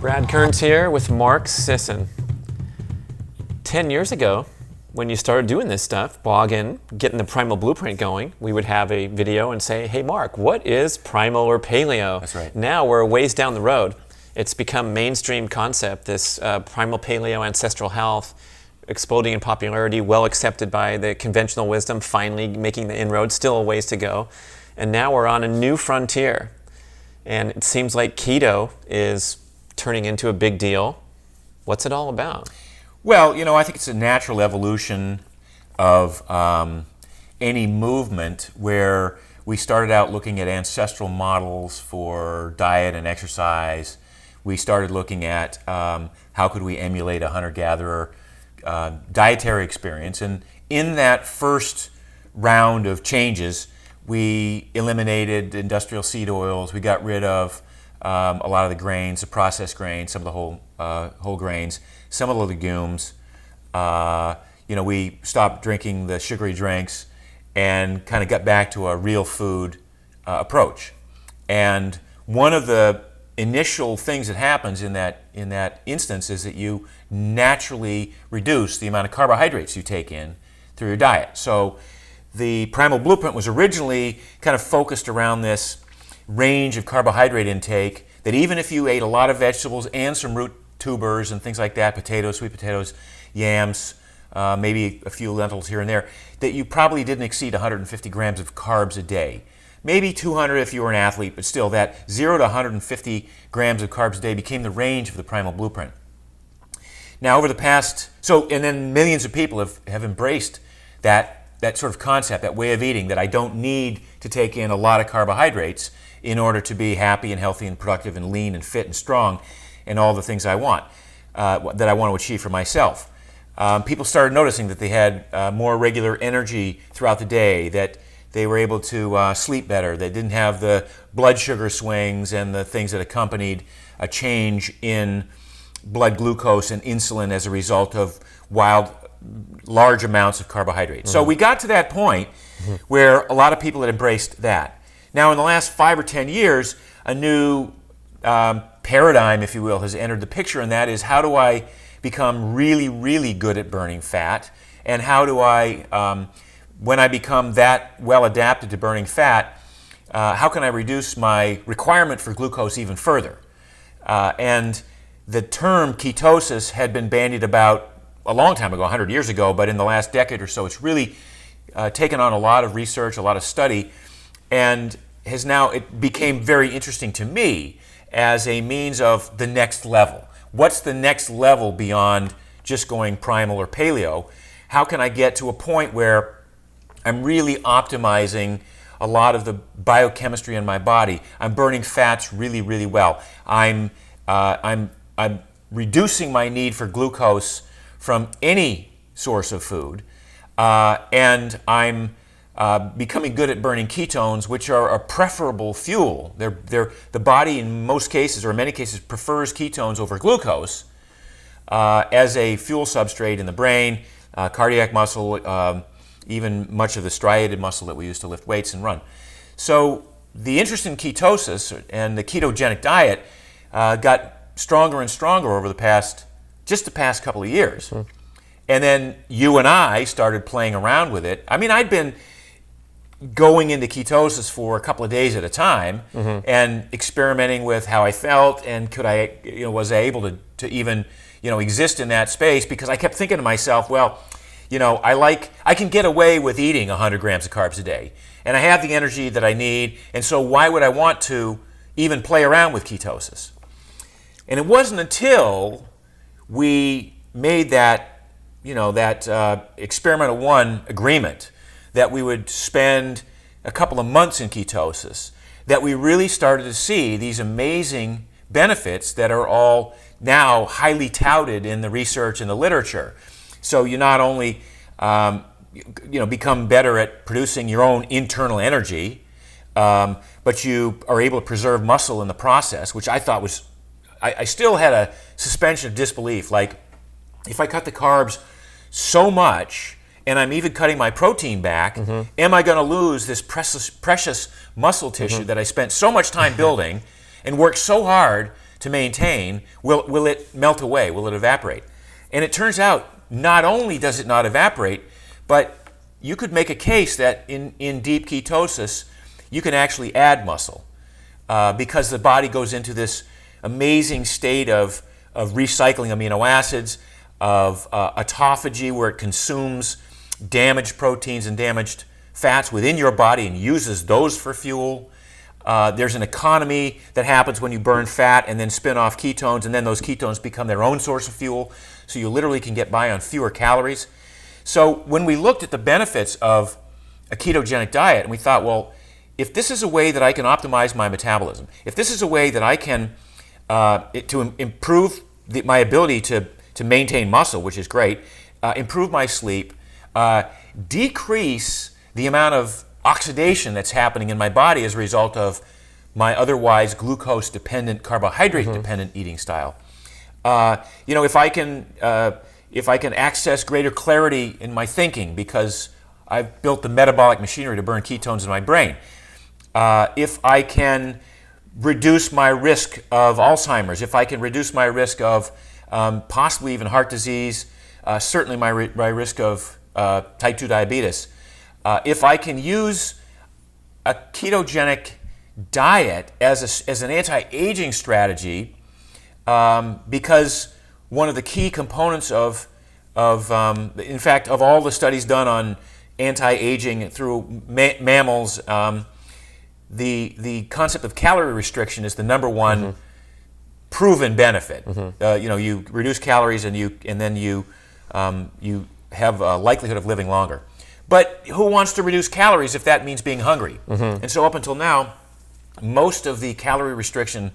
Brad Kearns here with Mark Sisson. 10 years ago, when you started doing this stuff, blogging, getting the Primal blueprint going, we would have a video and say, hey Mark, what is Primal or Paleo? That's right. Now we're a ways down the road. It's become mainstream concept, this Primal Paleo ancestral health, exploding in popularity, well accepted by the conventional wisdom, finally making the inroads, still a ways to go. And now we're on a new frontier. And it seems like keto is turning into a big deal. What's it all about? Well, I think it's a natural evolution of any movement where we started out looking at ancestral models for diet and exercise. We started looking at how could we emulate a hunter-gatherer dietary experience. And in that first round of changes, we eliminated industrial seed oils. We got rid of a lot of the grains, the processed grains, some of the whole grains, some of the legumes. We stopped drinking the sugary drinks and kind of got back to a real food approach. And one of the initial things that happens in that instance is that you naturally reduce the amount of carbohydrates you take in through your diet. So the Primal Blueprint was originally kind of focused around this range of carbohydrate intake that even if you ate a lot of vegetables and some root tubers and things like that, potatoes, sweet potatoes, yams, maybe a few lentils here and there, that you probably didn't exceed 150 grams of carbs a day. Maybe 200 if you were an athlete, but still that 0 to 150 grams of carbs a day became the range of the Primal Blueprint. Now over the past, and then millions of people have embraced that sort of concept, that way of eating, that I don't need to take in a lot of carbohydrates in order to be happy and healthy and productive and lean and fit and strong and all the things I want, that I want to achieve for myself. People started noticing that they had more regular energy throughout the day, that they were able to sleep better, they didn't have the blood sugar swings and the things that accompanied a change in blood glucose and insulin as a result of large amounts of carbohydrates. So we got to that point where a lot of people had embraced that. Now in the last 5 or 10 years, a new paradigm, if you will, has entered the picture, and that is how do I become really, really good at burning fat, and how do I, when I become that well adapted to burning fat, how can I reduce my requirement for glucose even further? And the term ketosis had been bandied about a long time ago, 100 years ago, but in the last decade or so, it's really taken on a lot of research, a lot of study, and it became very interesting to me as a means of the next level. What's the next level beyond just going primal or paleo? How can I get to a point where I'm really optimizing a lot of the biochemistry in my body? I'm burning fats really, really well. I'm reducing my need for glucose from any source of food, and I'm becoming good at burning ketones, which are a preferable fuel. The body, in most cases, or in many cases, prefers ketones over glucose as a fuel substrate in the brain, cardiac muscle, even much of the striated muscle that we use to lift weights and run. So the interest in ketosis and the ketogenic diet got stronger and stronger over the past couple of years. And then you and I started playing around with it. I mean, I'd been going into ketosis for a couple of days at a time and experimenting with how I felt, and was I able to even exist in that space, because I kept thinking to myself, well, I can get away with eating 100 grams of carbs a day, and I have the energy that I need, and so why would I want to even play around with ketosis? And it wasn't until we made that experimental 1 agreement that we would spend a couple of months in ketosis that we really started to see these amazing benefits that are all now highly touted in the research and the literature. So you not only become better at producing your own internal energy, but you are able to preserve muscle in the process, which I thought was, I still had a suspension of disbelief. Like, if I cut the carbs so much and I'm even cutting my protein back, am I going to lose this precious muscle tissue that I spent so much time building and worked so hard to maintain, will it melt away? Will it evaporate? And it turns out not only does it not evaporate, but you could make a case that in deep ketosis, you can actually add muscle because the body goes into this amazing state of recycling amino acids, of autophagy, where it consumes damaged proteins and damaged fats within your body and uses those for fuel. There's an economy that happens when you burn fat and then spin off ketones, and then those ketones become their own source of fuel, so you literally can get by on fewer calories. So when we looked at the benefits of a ketogenic diet, and we thought, well, if this is a way that I can optimize my metabolism, if this is a way that I can improve my ability to maintain muscle, which is great, improve my sleep, decrease the amount of oxidation that's happening in my body as a result of my otherwise glucose-dependent, carbohydrate-dependent eating style. If I can access greater clarity in my thinking because I've built the metabolic machinery to burn ketones in my brain. If I can reduce my risk of Alzheimer's, if I can reduce my risk of possibly even heart disease, certainly my risk of type 2 diabetes. If I can use a ketogenic diet as an anti-aging strategy, because one of the key components in fact, of all the studies done on anti-aging through mammals, the concept of calorie restriction is the number one proven benefit. You reduce calories and then you have a likelihood of living longer. But who wants to reduce calories if that means being hungry? And so up until now, most of the calorie restriction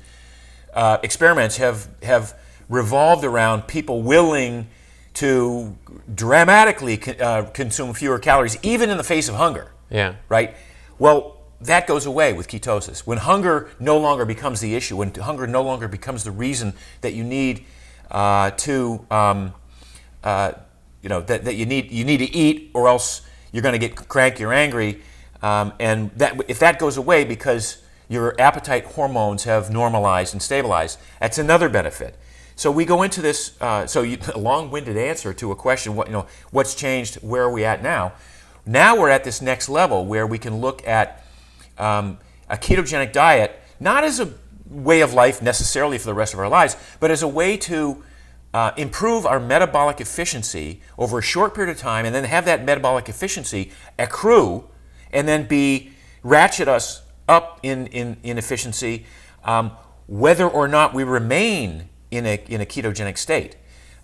experiments have revolved around people willing to dramatically consume fewer calories, even in the face of hunger. Yeah. Right? Well, that goes away with ketosis. When hunger no longer becomes the issue, when hunger no longer becomes the reason that you need that you need to eat, or else you're going to get cranky or angry, and if that goes away because your appetite hormones have normalized and stabilized, that's another benefit. So we go into this. A long-winded answer to a question. What's changed? Where are we at now? Now we're at this next level where we can look at a ketogenic diet not as a way of life necessarily for the rest of our lives, but as a way to improve our metabolic efficiency over a short period of time, and then have that metabolic efficiency accrue and then ratchet us up in efficiency, whether or not we remain in a ketogenic state.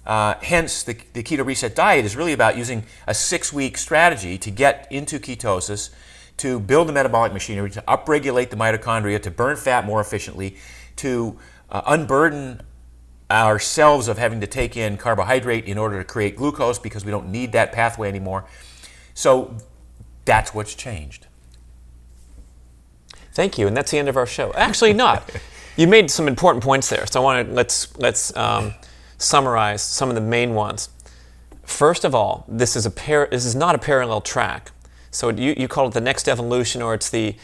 Hence, the Keto Reset Diet is really about using a 6-week strategy to get into ketosis, to build the metabolic machinery, to upregulate the mitochondria, to burn fat more efficiently, to unburden ourselves of having to take in carbohydrate in order to create glucose because we don't need that pathway anymore. So that's what's changed. Thank you, and that's the end of our show. Actually, not. You made some important points there, so I want to let's summarize some of the main ones. First of all, this is not a parallel track. So you call it the next evolution, or it's the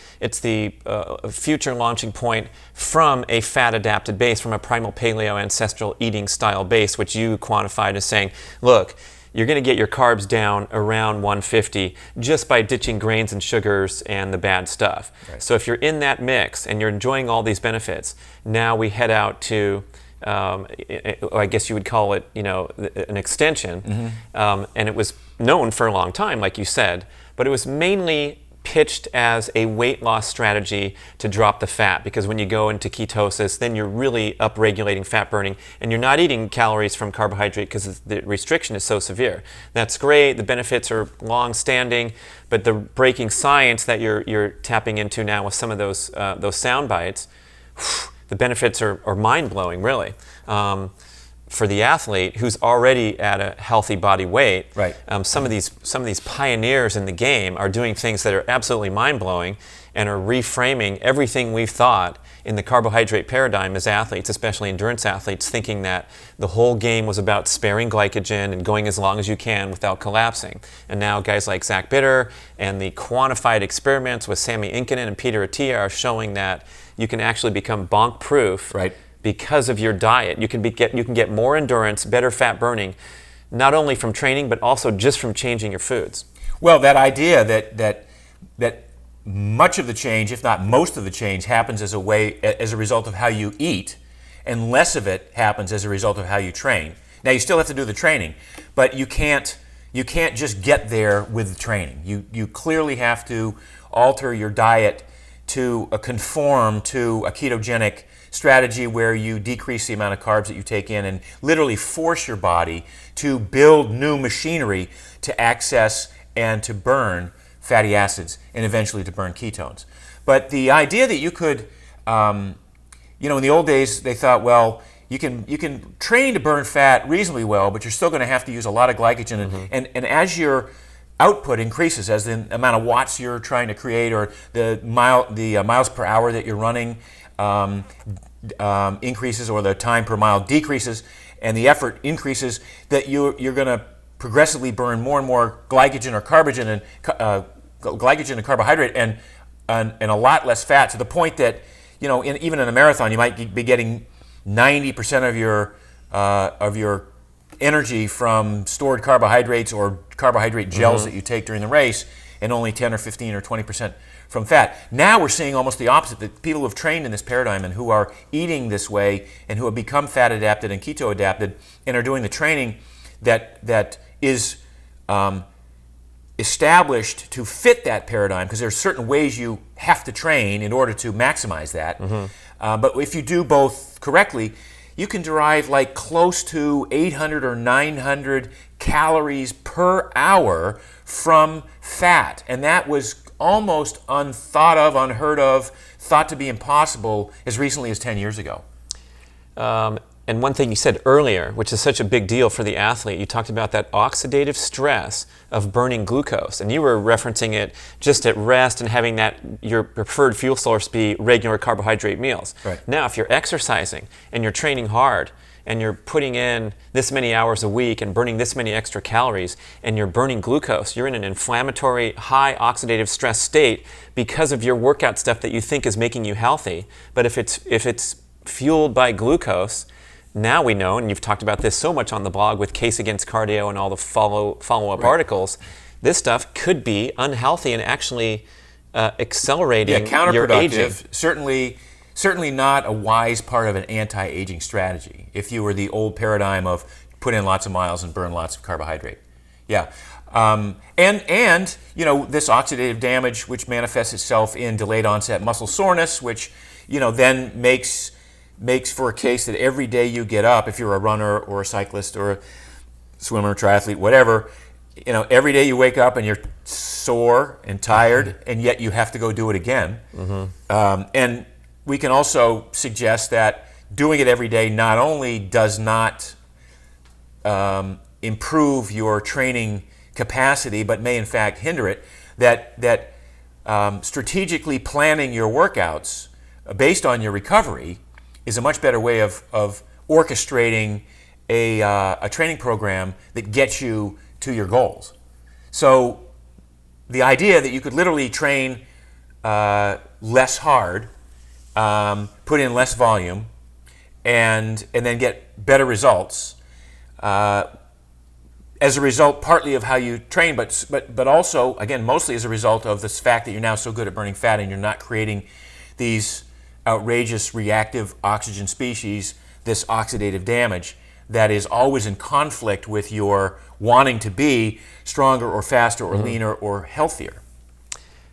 future launching point from a fat-adapted base, from a primal paleo ancestral eating style base, which you quantified as saying, look, you're going to get your carbs down around 150 just by ditching grains and sugars and the bad stuff. Right. So if you're in that mix and you're enjoying all these benefits, now we head out to I guess you would call it, an extension. And it was known for a long time, like you said, but it was mainly pitched as a weight loss strategy to drop the fat, because when you go into ketosis, then you're really upregulating fat burning, and you're not eating calories from carbohydrate because the restriction is so severe. That's great. The benefits are long-standing, but the breaking science that you're tapping into now with some of those sound bites, the benefits are mind-blowing, really. For the athlete who's already at a healthy body weight, right. Some of these pioneers in the game are doing things that are absolutely mind-blowing and are reframing everything we've thought in the carbohydrate paradigm as athletes, especially endurance athletes, thinking that the whole game was about sparing glycogen and going as long as you can without collapsing. And now guys like Zach Bitter and the quantified experiments with Sami Inkinen and Peter Attia are showing that you can actually become bonk-proof, right. because of your diet. You can get more endurance, better fat burning, not only from training, but also just from changing your foods. Well, that idea that much of the change, if not most of the change, happens as a result of how you eat, and less of it happens as a result of how you train. Now, you still have to do the training, but you can't just get there with the training. You clearly have to alter your diet to conform to a ketogenic strategy where you decrease the amount of carbs that you take in and literally force your body to build new machinery to access and to burn fatty acids and eventually to burn ketones. But the idea that you could, in the old days they thought, well, you can train to burn fat reasonably well, but you're still going to have to use a lot of glycogen. And as your output increases, as the amount of watts you're trying to create or the miles per hour that you're running increases, or the time per mile decreases, and the effort increases, that you're going to progressively burn more and more glycogen or carbohydrate and a lot less fat, to the point that even in a marathon you might be getting 90% of your energy from stored carbohydrates or carbohydrate gels that you take during the race, and only 10 or 15 or 20% from fat. Now we're seeing almost the opposite, that people who have trained in this paradigm and who are eating this way and who have become fat adapted and keto adapted and are doing the training that is established to fit that paradigm, because there are certain ways you have to train in order to maximize that. But if you do both correctly, you can derive like close to 800 or 900 calories per hour from fat. And that was almost unthought of, unheard of, thought to be impossible as recently as 10 years ago. And one thing you said earlier, which is such a big deal for the athlete, you talked about that oxidative stress of burning glucose. And you were referencing it just at rest and having that your preferred fuel source be regular carbohydrate meals. Right. Now, if you're exercising and you're training hard and you're putting in this many hours a week and burning this many extra calories and you're burning glucose, you're in an inflammatory, high oxidative stress state because of your workout stuff that you think is making you healthy. But if it's fueled by glucose, now we know, and you've talked about this so much on the blog with Case Against Cardio and all the follow-up articles, this stuff could be unhealthy and actually accelerating your aging. Certainly not a wise part of an anti-aging strategy if you were the old paradigm of put in lots of miles and burn lots of carbohydrate. Yeah. And this oxidative damage, which manifests itself in delayed onset muscle soreness, which then makes for a case that every day you get up, if you're a runner or a cyclist or a swimmer, triathlete, whatever, every day you wake up and you're sore and tired, and yet you have to go do it again. And we can also suggest that doing it every day not only does not improve your training capacity, but may in fact hinder it, that strategically planning your workouts based on your recovery is a much better way of orchestrating a training program that gets you to your goals. So the idea that you could literally train less hard, put in less volume, and then get better results as a result partly of how you train, but also, again, mostly as a result of this fact that you're now so good at burning fat and you're not creating these outrageous reactive oxygen species, this oxidative damage that is always in conflict with your wanting to be stronger or faster or leaner or healthier.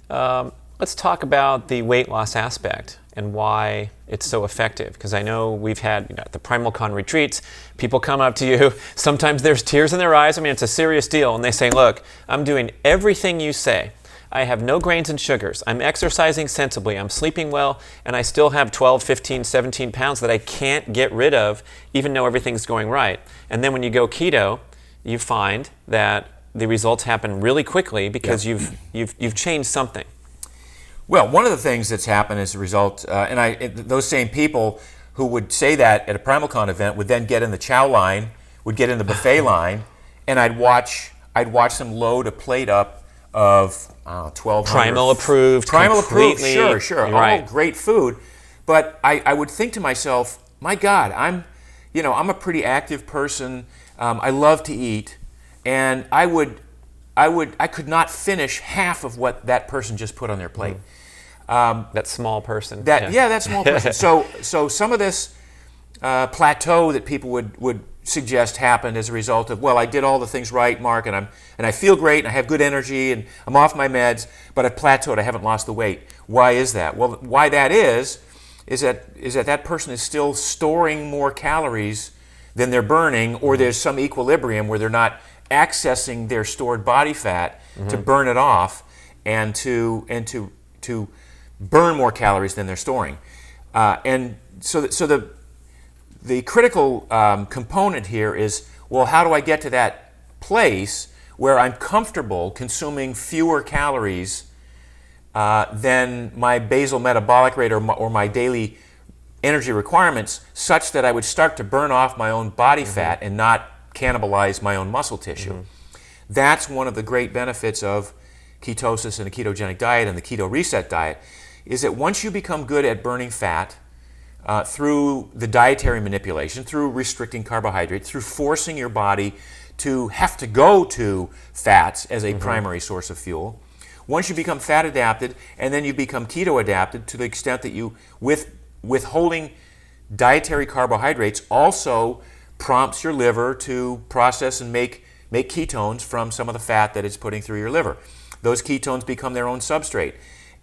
Let's talk about the weight loss aspect and why it's so effective, because I know we've had at the Primal Con retreats, people come up to you, sometimes there's tears in their eyes, I mean it's a serious deal, and they say, look, I'm doing everything you say. I have no grains and sugars. I'm exercising sensibly. I'm sleeping well, and I still have 12, 15, 17 pounds that I can't get rid of, even though everything's going right. And then when you go keto, you find that the results happen really quickly because you've changed something. Well, one of the things that's happened as a result, those same people who would say that at a Primal Con event would then get in the chow line, would get in the buffet line, and I'd watch them load a plate up of 1,200. Primal approved, sure, You're all right. great food. But I would think to myself, my God, I'm a pretty active person. I love to eat, and I could not finish half of what that person just put on their plate. That small person. That small person. So some of this plateau that people would suggest happened as a result of, well, I did all the things right, Mark, and I feel great, and I have good energy, and I'm off my meds, but I've plateaued. I haven't lost the weight. Why is that? Well, why that is that person is still storing more calories than they're burning, or there's some equilibrium where they're not accessing their stored body fat to burn it off and to burn more calories than they're storing. And so the critical component here is, well, how do I get to that place where I'm comfortable consuming fewer calories than my basal metabolic rate or my daily energy requirements, such that I would start to burn off my own body fat and not cannibalize my own muscle tissue. That's one of the great benefits of ketosis and a ketogenic diet and the Keto Reset Diet, is that once you become good at burning fat through the dietary manipulation, through restricting carbohydrates, through forcing your body to have to go to fats as a primary source of fuel, once you become fat adapted, and then you become keto adapted to the extent that you, withholding dietary carbohydrates also prompts your liver to process and make ketones from some of the fat that it's putting through your liver. Those ketones become their own substrate.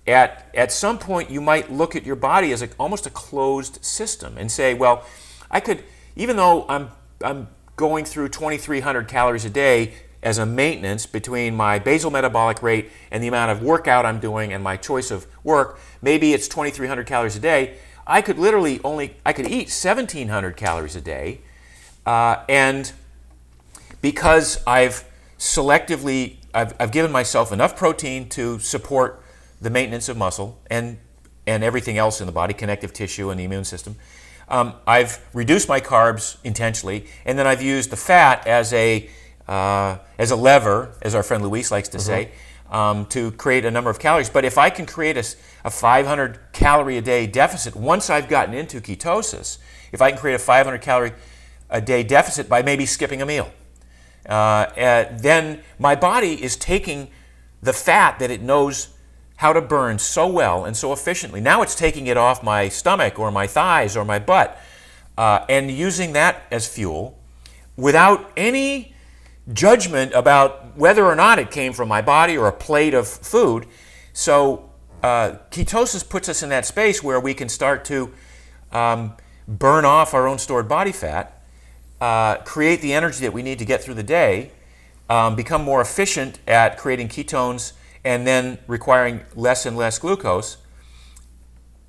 At some point, you might look at your body as almost a closed system and say, well, I could, even though I'm going through 2,300 calories a day as a maintenance between my basal metabolic rate and the amount of workout I'm doing and my choice of work, maybe it's 2,300 calories a day. I could literally I could eat 1,700 calories a day, and because I've given myself enough protein to support the maintenance of muscle and everything else in the body, connective tissue and the immune system. I've reduced my carbs intentionally, and then I've used the fat as a lever, as our friend Luis likes to say, to create a number of calories. But if I can create a 500 calorie a day deficit, once I've gotten into ketosis, if I can create a 500 calorie a day deficit by maybe skipping a meal, then my body is taking the fat that it knows how to burn so well and so efficiently. Now it's taking it off my stomach or my thighs or my butt and using that as fuel without any judgment about whether or not it came from my body or a plate of food. So ketosis puts us in that space where we can start to burn off our own stored body fat, create the energy that we need to get through the day, become more efficient at creating ketones and then requiring less and less glucose.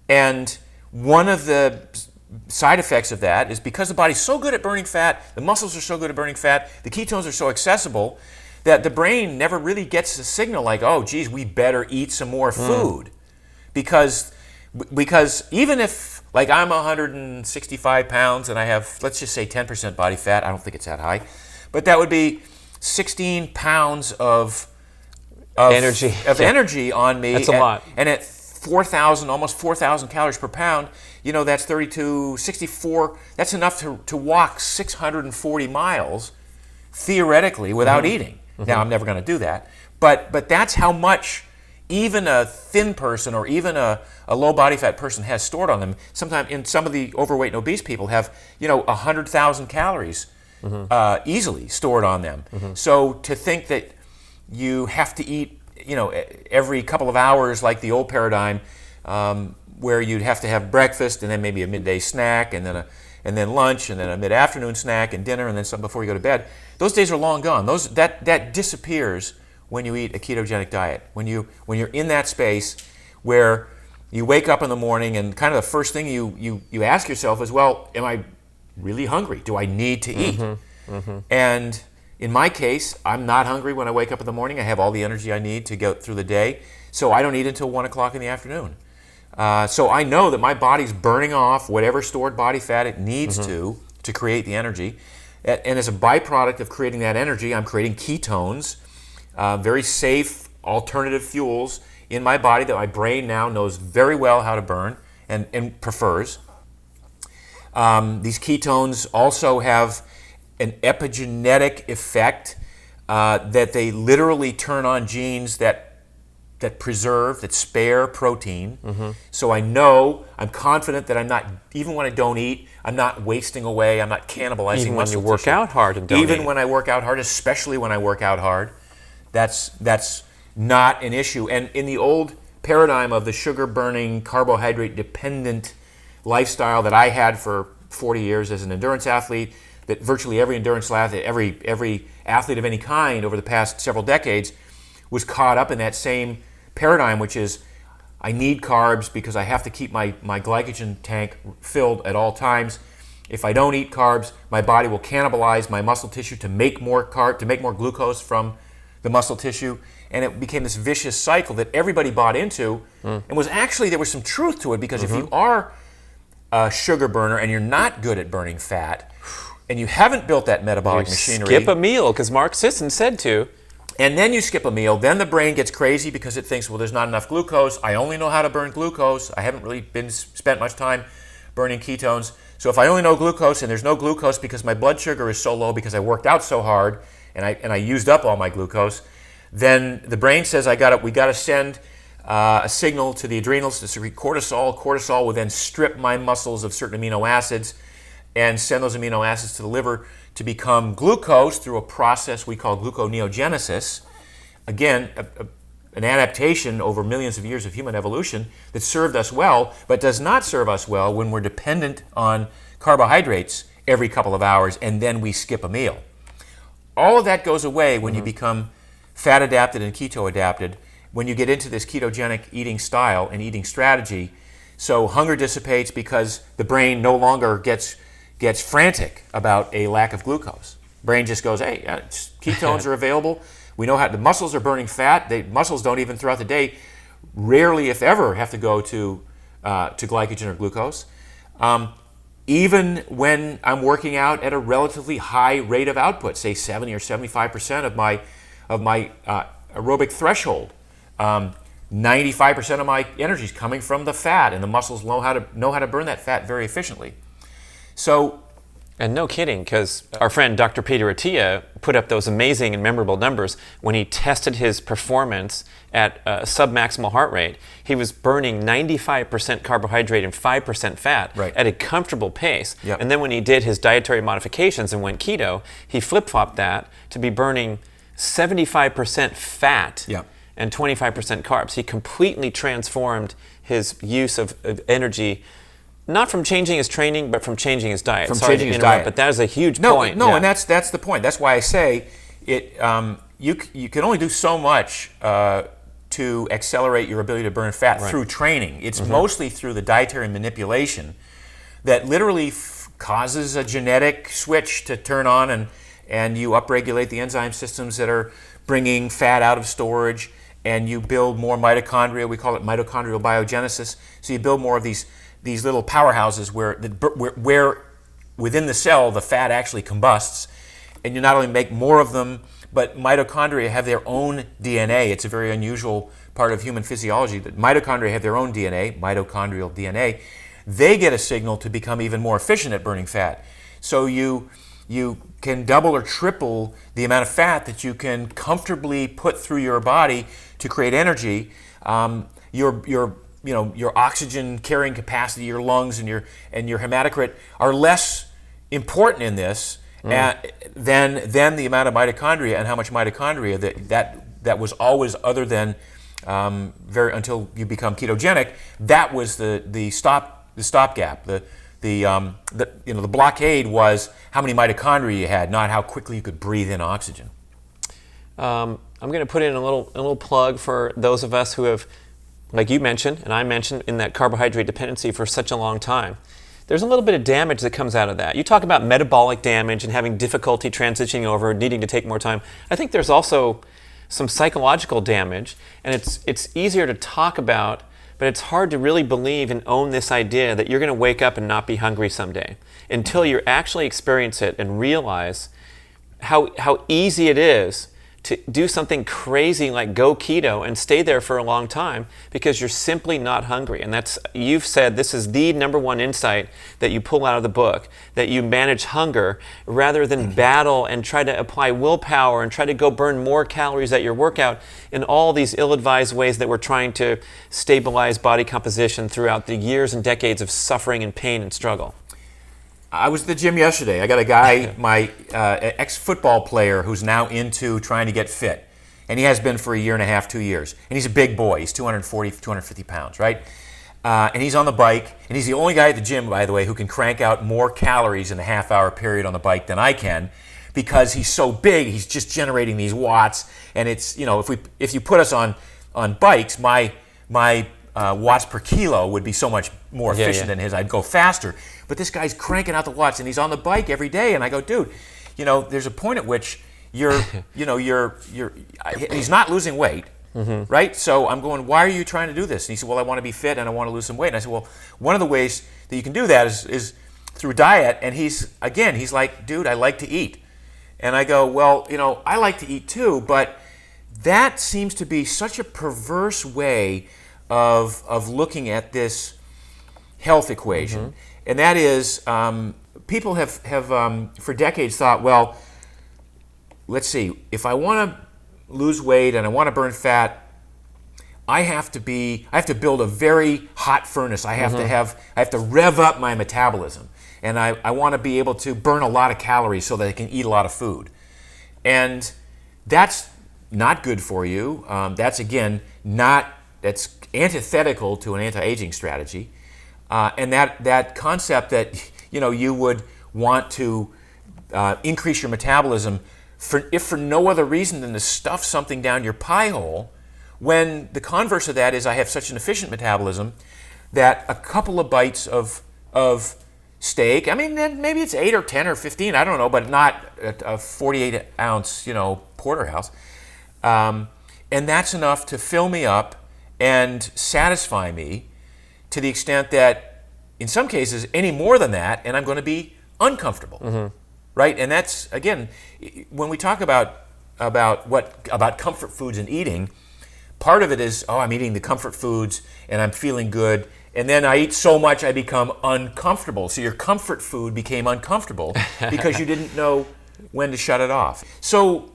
And one of the side effects of that is, because the body's so good at burning fat, the muscles are so good at burning fat, the ketones are so accessible, that the brain never really gets a signal like, oh, geez, we better eat some more food. Because even if, like, I'm 165 pounds and I have, let's just say 10% body fat, I don't think it's that high, but that would be 16 pounds of energy on me. That's a lot. And at 4,000, almost 4,000 calories per pound, that's 64. That's enough to walk 640 miles theoretically without eating. Now, I'm never going to do that. But that's how much even a thin person or even a low body fat person has stored on them. Sometimes in some of the overweight and obese people have 100,000 calories easily stored on them. So to think that you have to eat, every couple of hours, like the old paradigm, where you'd have to have breakfast and then maybe a midday snack and then lunch and then a mid-afternoon snack and dinner and then something before you go to bed. Those days are long gone. That disappears when you eat a ketogenic diet. When you're in that space where you wake up in the morning and kind of the first thing you ask yourself is, well, am I really hungry? Do I need to eat? And in my case, I'm not hungry when I wake up in the morning. I have all the energy I need to go through the day, so I don't eat until 1 o'clock in the afternoon. So I know that my body's burning off whatever stored body fat it needs to create the energy. And as a byproduct of creating that energy, I'm creating ketones, very safe alternative fuels in my body that my brain now knows very well how to burn and prefers. These ketones also have an epigenetic effect that they literally turn on genes that preserve, that spare protein. So I'm confident that I'm not, even when I don't eat, I'm not wasting away, I'm not cannibalizing Even when muscle you work tissue. out hard and don't Even eat. when I work out hard, especially when I work out hard, that's not an issue. And in the old paradigm of the sugar-burning, carbohydrate-dependent lifestyle that I had for 40 years as an endurance athlete, that virtually every endurance athlete, every athlete of any kind over the past several decades was caught up in that same paradigm, which is I need carbs because I have to keep my glycogen tank filled at all times. If I don't eat carbs, my body will cannibalize my muscle tissue to make more glucose from the muscle tissue, and it became this vicious cycle that everybody bought into, and was actually, there was some truth to it, because if you are a sugar burner and you're not good at burning fat, and you haven't built that metabolic machinery, skip a meal, because Mark Sisson said to. and then you skip a meal, then the brain gets crazy because it thinks, well, there's not enough glucose. I only know how to burn glucose. I haven't really spent much time burning ketones. So if I only know glucose, and there's no glucose because my blood sugar is so low because I worked out so hard and I used up all my glucose, then the brain says we got to send a signal to the adrenals to secrete cortisol. Cortisol will then strip my muscles of certain amino acids and send those amino acids to the liver to become glucose through a process we call gluconeogenesis. Again, an adaptation over millions of years of human evolution that served us well, but does not serve us well when we're dependent on carbohydrates every couple of hours and then we skip a meal. All of that goes away when you become fat adapted and keto adapted, when you get into this ketogenic eating style and eating strategy. So hunger dissipates because the brain no longer gets frantic about a lack of glucose. Brain just goes, hey, ketones are available. We know how the muscles are burning fat. Muscles don't even throughout the day, rarely if ever, have to go to glycogen or glucose. Even when I'm working out at a relatively high rate of output, say 70 or 75% of my aerobic threshold, 95% of my energy is coming from the fat, and the muscles know how to burn that fat very efficiently. So, and no kidding, because our friend Dr. Peter Attia put up those amazing and memorable numbers when he tested his performance at a submaximal heart rate. He was burning 95% carbohydrate and 5% fat at a comfortable pace. Yep. And then when he did his dietary modifications and went keto, he flip-flopped that to be burning 75% fat and 25% carbs. He completely transformed his use of energy, not from changing his training, but from changing his diet. Sorry to interrupt, but that is a huge point. No, and that's the point. That's why I say it. You can only do so much to accelerate your ability to burn fat through training. It's mostly through the dietary manipulation that literally causes a genetic switch to turn on, and you upregulate the enzyme systems that are bringing fat out of storage, and you build more mitochondria. We call it mitochondrial biogenesis. So you build more of these little powerhouses where within the cell the fat actually combusts, and you not only make more of them, but mitochondria have their own DNA. It's a very unusual part of human physiology that mitochondria have their own DNA, mitochondrial DNA. They get a signal to become even more efficient at burning fat. So you can double or triple the amount of fat that you can comfortably put through your body to create energy. Your oxygen carrying capacity, your lungs and your hematocrit are less important in this than the amount of mitochondria, and how much mitochondria that was always, other than until you become ketogenic, that was the stopgap. The blockade was how many mitochondria you had, not how quickly you could breathe in oxygen. I'm going to put in a little plug for those of us who have, like you mentioned, and I mentioned, in that carbohydrate dependency for such a long time. There's a little bit of damage that comes out of that. You talk about metabolic damage and having difficulty transitioning over, needing to take more time. I think there's also some psychological damage, and it's easier to talk about, but it's hard to really believe and own this idea that you're going to wake up and not be hungry someday until you actually experience it and realize how easy it is to do something crazy like go keto and stay there for a long time because you're simply not hungry. And you've said this is the number one insight that you pull out of the book, that you manage hunger rather than battle and try to apply willpower and try to go burn more calories at your workout in all these ill-advised ways that we're trying to stabilize body composition throughout the years and decades of suffering and pain and struggle. I was at the gym yesterday. I got a guy, my ex-football player, who's now into trying to get fit. And he has been for a year and a half, 2 years. And he's a big boy. He's 240, 250 pounds, right? And he's on the bike. And he's the only guy at the gym, by the way, who can crank out more calories in a half-hour period on the bike than I can, because he's so big. He's just generating these watts. And it's, if you put us on bikes, my watts per kilo would be so much more efficient than his. I'd go faster. But this guy's cranking out the watts, and he's on the bike every day. And I go, dude, there's a point at which he's not losing weight, right? So I'm going, why are you trying to do this? And he said, well, I want to be fit and I want to lose some weight. And I said, well, one of the ways that you can do that is through diet. And he's like, dude, I like to eat. And I go, well, I like to eat too, but that seems to be such a perverse way of looking at this health equation. And that is, people have for decades thought, well, let's see, if I want to lose weight and I want to burn fat, I have to build a very hot furnace. I have to rev up my metabolism. And I want to be able to burn a lot of calories so that I can eat a lot of food. And that's not good for you. That's antithetical to an anti-aging strategy. And that concept that you would want to increase your metabolism if for no other reason than to stuff something down your pie hole, when the converse of that is I have such an efficient metabolism that a couple of bites of steak, maybe it's 8 or 10 or 15, I don't know, but not a 48-ounce porterhouse, and that's enough to fill me up and satisfy me, to the extent that, in some cases, any more than that, and I'm going to be uncomfortable, right? And that's, again, when we talk about comfort foods and eating, part of it is, I'm eating the comfort foods and I'm feeling good, and then I eat so much I become uncomfortable. So your comfort food became uncomfortable because you didn't know when to shut it off. So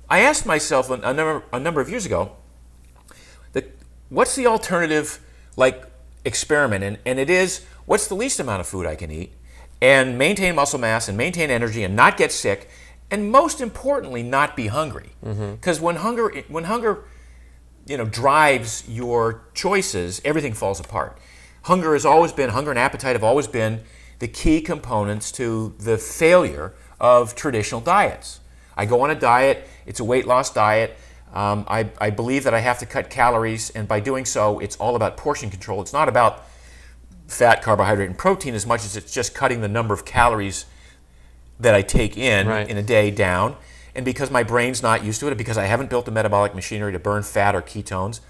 I asked myself a number of years ago, what's the alternative, experiment? And it is, what's the least amount of food I can eat and maintain muscle mass and maintain energy and not get sick, and most importantly, not be hungry. Because when hunger drives your choices, everything falls apart. Hunger and appetite have always been the key components to the failure of traditional diets. I go on a diet, it's a weight loss diet. I believe that I have to cut calories, and by doing so, it's all about portion control. It's not about fat, carbohydrate, and protein as much as it's just cutting the number of calories that I take in a day down. And because my brain's not used to it, because I haven't built the metabolic machinery to burn fat or ketones,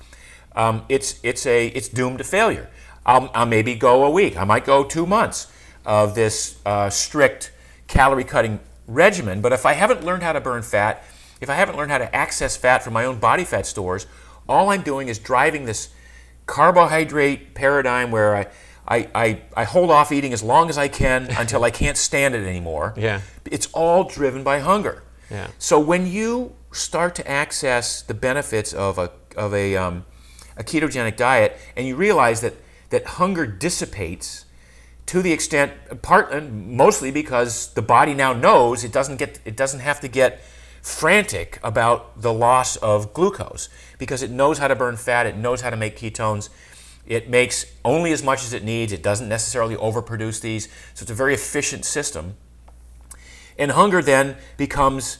it's doomed to failure. I'll maybe go a week. I might go 2 months of this strict calorie-cutting regimen. But if I haven't learned how to burn fat, if I haven't learned how to access fat from my own body fat stores, all I'm doing is driving this carbohydrate paradigm where I hold off eating as long as I can until I can't stand it anymore. It's all driven by hunger. So when you start to access the benefits of a ketogenic diet, and you realize that hunger dissipates to the extent, mostly because the body now knows it doesn't have to get frantic about the loss of glucose, because it knows how to burn fat, it knows how to make ketones. It makes only as much as it needs. It doesn't necessarily overproduce these. So it's a very efficient system. And hunger then becomes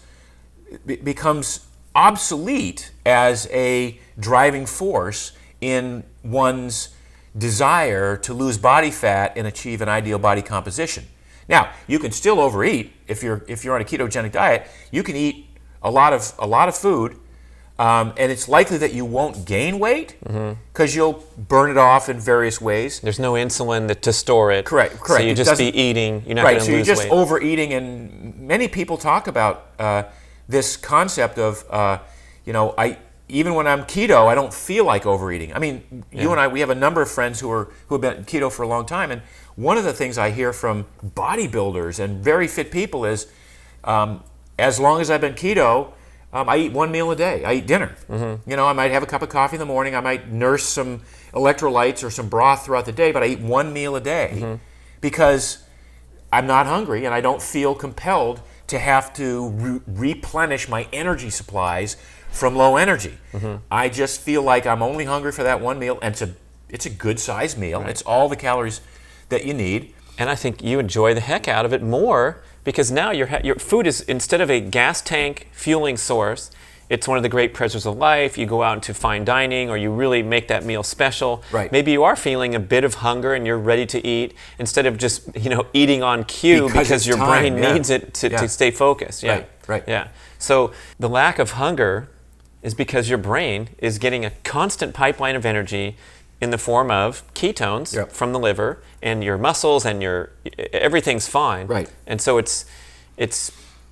obsolete as a driving force in one's desire to lose body fat and achieve an ideal body composition. Now, you can still overeat if you're on a ketogenic diet. You can eat a lot of food, and it's likely that you won't gain weight because you'll burn it off in various ways. There's no insulin to store it. Correct. So you just be eating. You're not going to lose weight. So you're just overeating, and many people talk about this concept of, even when I'm keto, I don't feel like overeating. I mean, you and I, we have a number of friends who have been keto for a long time, and one of the things I hear from bodybuilders and very fit people is, as long as I've been keto, I eat one meal a day. I eat dinner. I might have a cup of coffee in the morning. I might nurse some electrolytes or some broth throughout the day, but I eat one meal a day because I'm not hungry and I don't feel compelled to have to replenish my energy supplies from low energy. I just feel like I'm only hungry for that one meal, and it's a good sized meal. Right. It's all the calories that you need. And I think you enjoy the heck out of it more because now your food is, instead of a gas tank fueling source, it's one of the great pleasures of life. You go out into fine dining, or you really make that meal special. Right. Maybe you are feeling a bit of hunger and you're ready to eat, instead of just eating on cue because your brain needs it to stay focused. Right. Yeah. So the lack of hunger is because your brain is getting a constant pipeline of energy in the form of ketones from the liver, and your muscles and everything's fine. Right. And so it's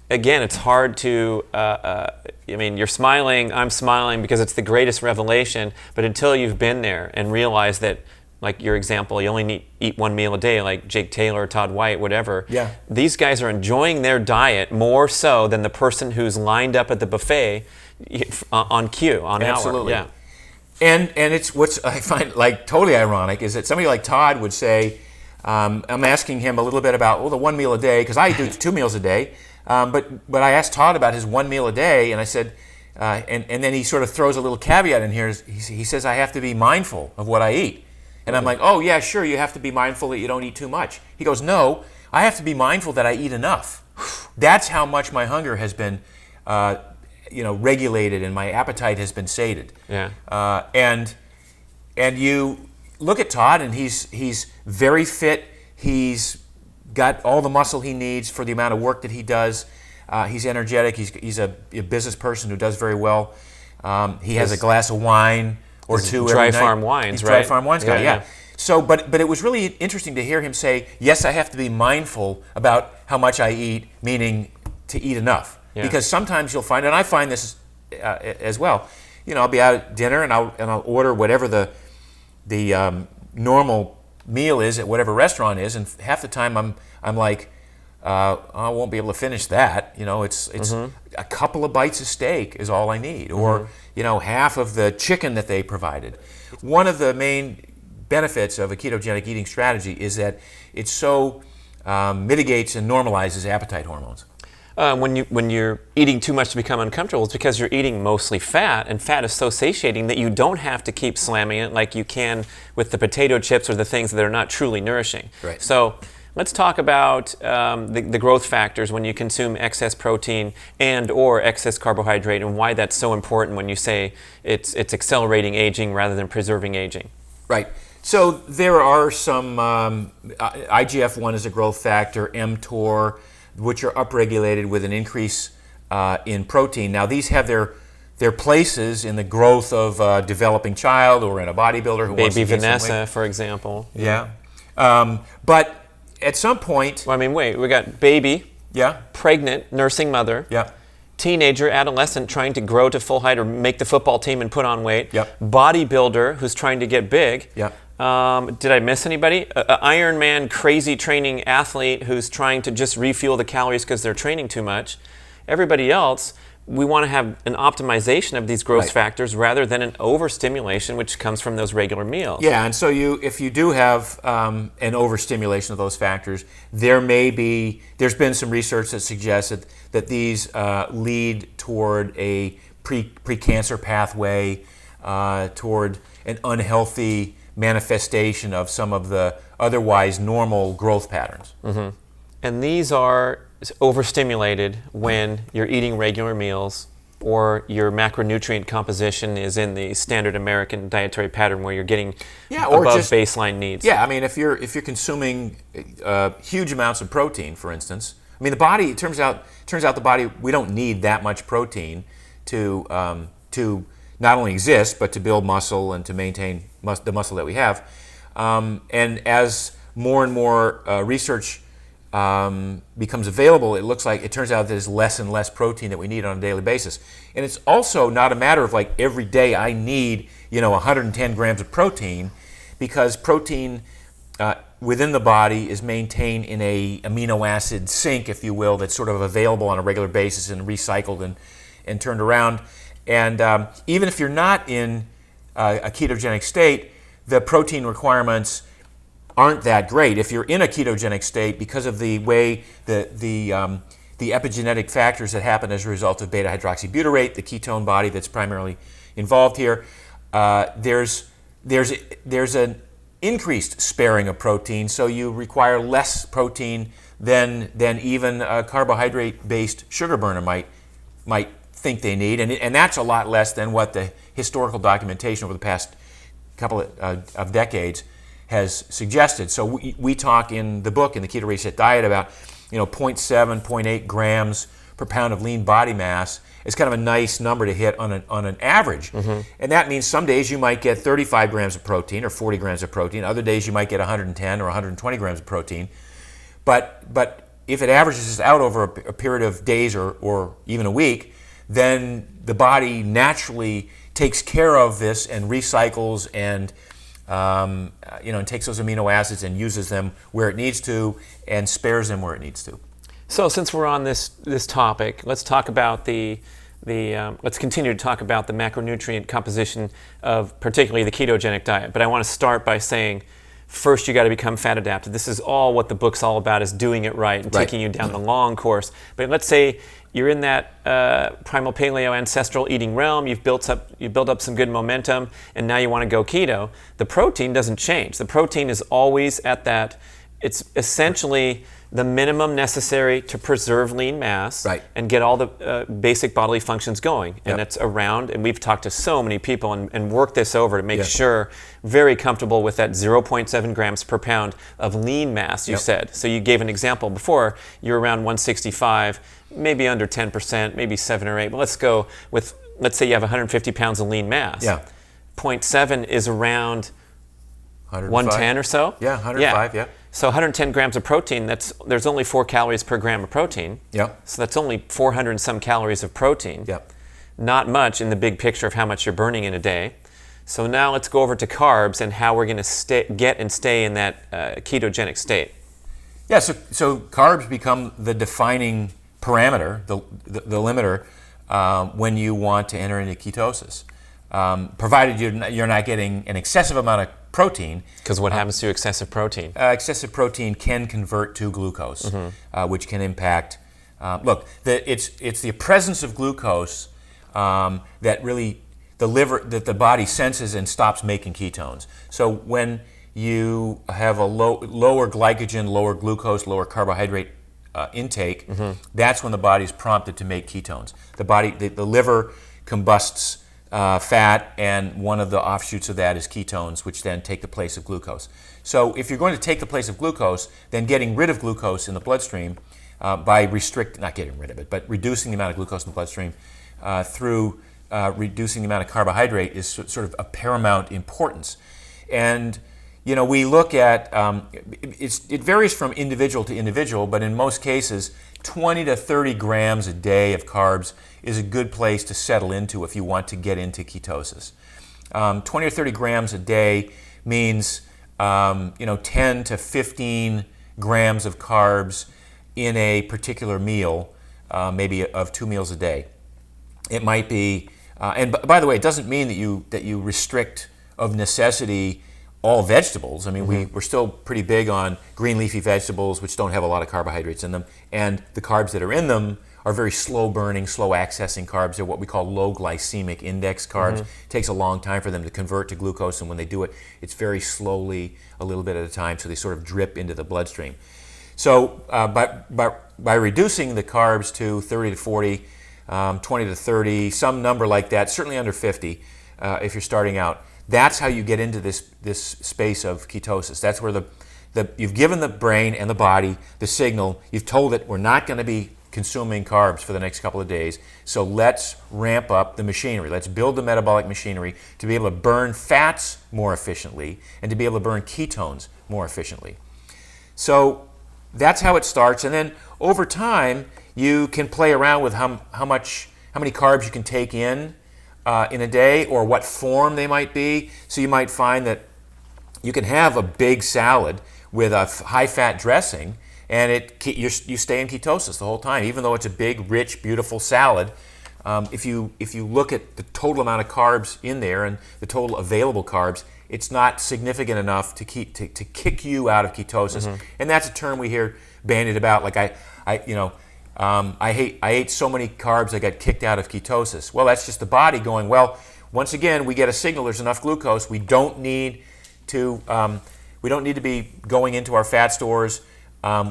again, it's hard to, you're smiling, I'm smiling because it's the greatest revelation, but until you've been there and realized that, like your example, you only eat one meal a day, like Jake Taylor, Todd White, whatever. Yeah. These guys are enjoying their diet more so than the person who's lined up at the buffet on cue, on Absolutely. hour. Yeah. And it's what's I find like totally ironic is that somebody like Todd would say, I'm asking him a little bit about the one meal a day, because I do 2 meals a day, but I asked Todd about his 1 meal a day, and I said, and then he sort of throws a little caveat in here. He says I have to be mindful of what I eat, and I'm like, oh yeah, sure, you have to be mindful that you don't eat too much. He goes, no, I have to be mindful that I eat enough. That's how much my hunger has been regulated, and my appetite has been sated. Yeah. And you look at Todd, and he's very fit. He's got all the muscle he needs for the amount of work that he does. He's energetic. He's a business person who does very well. He has a glass of wine or two every night. Dry farm wines, He's right? Dry farm wines guy, yeah. So, but it was really interesting to hear him say, yes, I have to be mindful about how much I eat, meaning to eat enough. Yeah. Because sometimes you'll find, and I find this as well, I'll be out at dinner and I'll order whatever the normal meal is at whatever restaurant is, and half the time I'm like, I won't be able to finish that. It's a couple of bites of steak is all I need, or half of the chicken that they provided. One of the main benefits of a ketogenic eating strategy is that it so mitigates and normalizes appetite hormones. When you're eating too much to become uncomfortable, it's because you're eating mostly fat, and fat is so satiating that you don't have to keep slamming it like you can with the potato chips or the things that are not truly nourishing. Right. So let's talk about the growth factors when you consume excess protein and or excess carbohydrate, and why that's so important when you say it's accelerating aging rather than preserving aging. Right. So there are some, IGF-1 is a growth factor, mTOR, which are upregulated with an increase in protein. Now these have their places in the growth of a developing child or in a bodybuilder who wants to gain some weight. Baby Vanessa, for example. Yeah. But at some point... Well, we got baby, pregnant, nursing mother, teenager, adolescent trying to grow to full height or make the football team and put on weight, bodybuilder who's trying to get big. Did I miss anybody? Ironman crazy training athlete who's trying to just refuel the calories because they're training too much. Everybody else, we want to have an optimization of these growth factors rather than an overstimulation, which comes from those regular meals. Yeah, and so if you do have an overstimulation of those factors, there's been some research that suggests that these lead toward a pre-cancer pathway, toward an unhealthy manifestation of some of the otherwise normal growth patterns. And these are overstimulated when you're eating regular meals, or your macronutrient composition is in the standard American dietary pattern where you're getting above baseline needs. Yeah, I mean, if you're consuming huge amounts of protein, for instance, I mean, the body, it turns out the body, we don't need that much protein to not only exist, but to build muscle and to maintain the muscle that we have. And as more and more research becomes available, it turns out there's less and less protein that we need on a daily basis. And it's also not a matter of like every day I need 110 grams of protein, because protein within the body is maintained in a amino acid sink, if you will, that's sort of available on a regular basis and recycled and turned around. And even if you're not in a ketogenic state, the protein requirements aren't that great. If you're in a ketogenic state, because of the way the epigenetic factors that happen as a result of beta hydroxybutyrate, the ketone body that's primarily involved here, there's an increased sparing of protein, so you require less protein than even a carbohydrate-based sugar burner might think they need, and that's a lot less than what the historical documentation over the past couple of decades has suggested. So we talk in the book, in the Keto Reset Diet, about 0.7, 0.8 grams per pound of lean body mass is kind of a nice number to hit on an average. And that means some days you might get 35 grams of protein or 40 grams of protein. Other days you might get 110 or 120 grams of protein. But if it averages out over a period of days or even a week, then the body naturally takes care of this and recycles and takes those amino acids and uses them where it needs to and spares them where it needs to. So since we're on this topic, let's talk about let's continue to talk about the macronutrient composition of particularly the ketogenic diet. But I want to start by saying, first you got to become fat adapted. This is all what the book's all about, is doing it right and taking you down the long course. But let's say you're in that primal paleo ancestral eating realm, you've built up some good momentum, and now you want to go keto. The protein doesn't change. The protein is always at that. It's essentially the minimum necessary to preserve lean mass and get all the basic bodily functions going. And that's around, and we've talked to so many people and worked this over to make sure, very comfortable with that 0.7 grams per pound of lean mass, you said. So you gave an example before, you're around 165, maybe under 10%, maybe 7 or 8. But let's go with, let's say you have 150 pounds of lean mass. 0.7 is around 110 or so? 105, So 110 grams of protein, there's only 4 calories per gram of protein. So that's only 400 and some calories of protein. Not much in the big picture of how much you're burning in a day. So now let's go over to carbs and how we're going to get and stay in that ketogenic state. So carbs become the defining parameter, the limiter, when you want to enter into ketosis. Provided you're not getting an excessive amount of protein. Because what happens to excessive protein? Excessive protein can convert to glucose, which can impact. It's the presence of glucose that really that the body senses and stops making ketones. So when you have a lower glycogen, lower glucose, lower carbohydrate intake, that's when the body is prompted to make ketones. The liver combusts fat, and one of the offshoots of that is ketones, which then take the place of glucose. So if you're going to take the place of glucose, then getting rid of glucose in the bloodstream by not getting rid of it, but reducing the amount of glucose in the bloodstream through reducing the amount of carbohydrate is sort of a paramount importance. And we look at, it varies from individual to individual, but in most cases, 20 to 30 grams a day of carbs is a good place to settle into if you want to get into ketosis. 20 or 30 grams a day means 10 to 15 grams of carbs in a particular meal, maybe of 2 meals a day. It might be, and by the way, it doesn't mean that you restrict of necessity all vegetables. I mean, we're still pretty big on green leafy vegetables, which don't have a lot of carbohydrates in them, and the carbs that are in them are very slow burning, slow accessing carbs. They're what we call low glycemic index carbs. It takes a long time for them to convert to glucose, and when they do it, it's very slowly, a little bit at a time, so they sort of drip into the bloodstream. So by reducing the carbs to 30 to 40, 20 to 30, some number like that, certainly under 50 if you're starting out, that's how you get into this space of ketosis. That's where you've given the brain and the body the signal. You've told it we're not going to be consuming carbs for the next couple of days, so let's ramp up the machinery. Let's build the metabolic machinery to be able to burn fats more efficiently and to be able to burn ketones more efficiently. So that's how it starts. And then over time, you can play around with how many carbs you can take in a day, or what form they might be. So you might find that you can have a big salad with a high-fat dressing, and you stay in ketosis the whole time, even though it's a big, rich, beautiful salad. If you look at the total amount of carbs in there and the total available carbs, it's not significant enough to kick you out of ketosis. Mm-hmm. And that's a term we hear bandied about. Like I ate so many carbs I got kicked out of ketosis. Well, that's just the body going, well, once again, we get a signal there's enough glucose. We don't need to be going into our fat stores.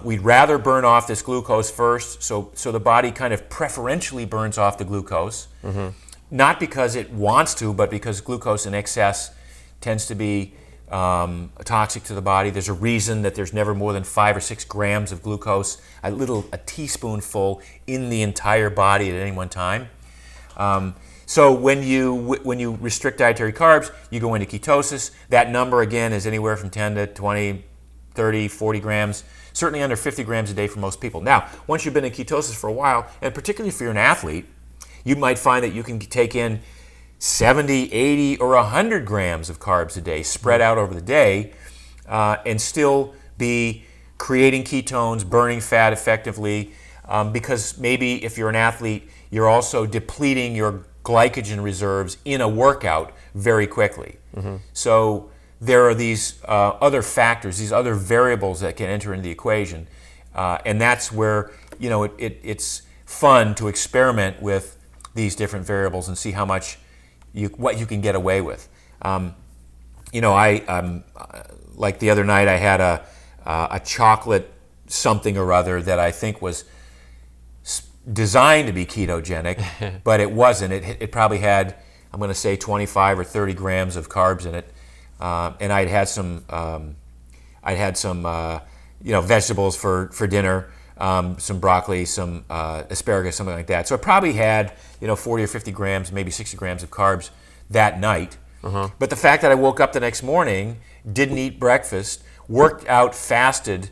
We'd rather burn off this glucose first, so the body kind of preferentially burns off the glucose, mm-hmm. not because it wants to, but because glucose in excess tends to be toxic to the body. There's a reason that there's never more than 5 or 6 grams of glucose, a teaspoonful in the entire body at any one time. So when you restrict dietary carbs, you go into ketosis. That number again is anywhere from 10 to 20, 30, 40 grams. Certainly under 50 grams a day for most people. Now, once you've been in ketosis for a while, and particularly if you're an athlete, you might find that you can take in 70, 80, or 100 grams of carbs a day spread out over the day and still be creating ketones, burning fat effectively, because maybe if you're an athlete, you're also depleting your glycogen reserves in a workout very quickly. Mm-hmm. So there are these other factors, these other variables that can enter into the equation, and that's where it's fun to experiment with these different variables and see how much what you can get away with. Like the other night, I had a chocolate something or other that I think was designed to be ketogenic, but it wasn't. It probably had, I'm going to say, 25 or 30 grams of carbs in it. And I'd had some vegetables for dinner, some broccoli, some asparagus, something like that. So it probably had 40 or 50 grams, maybe 60 grams of carbs that night. Uh-huh. But the fact that I woke up the next morning, didn't eat breakfast, worked out fasted,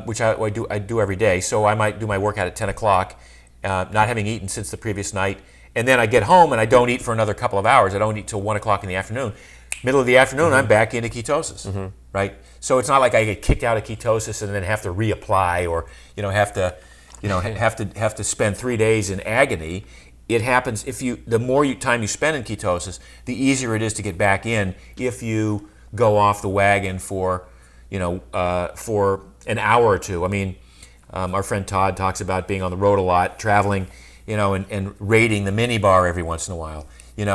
which I do every day. So I might do my workout at 10 o'clock, not having eaten since the previous night. And then I get home and I don't eat for another couple of hours. I don't eat till 1 o'clock in the afternoon. Middle of the afternoon, mm-hmm. I'm back into ketosis, mm-hmm. right? So it's not like I get kicked out of ketosis and then have to reapply, or have to spend 3 days in agony. It happens the more time you spend in ketosis, the easier it is to get back in if you go off the wagon for an hour or two. I mean, our friend Todd talks about being on the road a lot, traveling, and raiding the mini bar every once in a while, in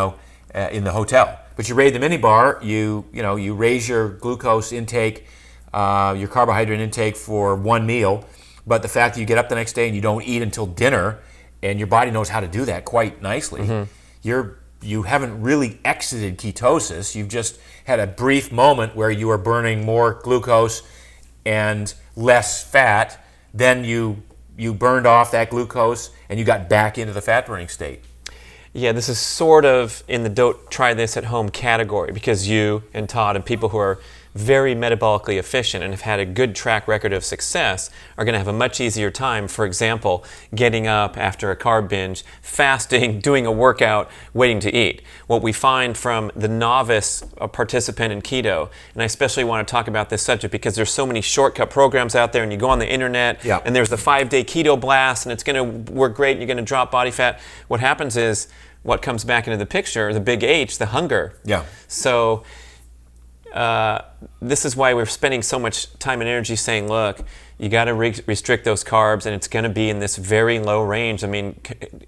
the hotel. But you raid the mini bar, you raise your glucose intake, your carbohydrate intake for one meal, but the fact that you get up the next day and you don't eat until dinner, and your body knows how to do that quite nicely, mm-hmm. You haven't really exited ketosis. You've just had a brief moment where you are burning more glucose and less fat. Then you burned off that glucose and you got back into the fat burning state. Yeah, this is sort of in the don't try this at home category, because you and Todd and people who are very metabolically efficient and have had a good track record of success are going to have a much easier time, for example, getting up after a carb binge, fasting, doing a workout, waiting to eat. What we find from the novice participant in keto, and I especially want to talk about this subject because there's so many shortcut programs out there, and you go on the internet, yeah. and there's the 5-day keto blast, and it's going to work great, and you're going to drop body fat. What happens is, what comes back into the picture, the big H, the hunger. Yeah. So this is why we're spending so much time and energy saying, look, you got to restrict those carbs, and it's going to be in this very low range. I mean,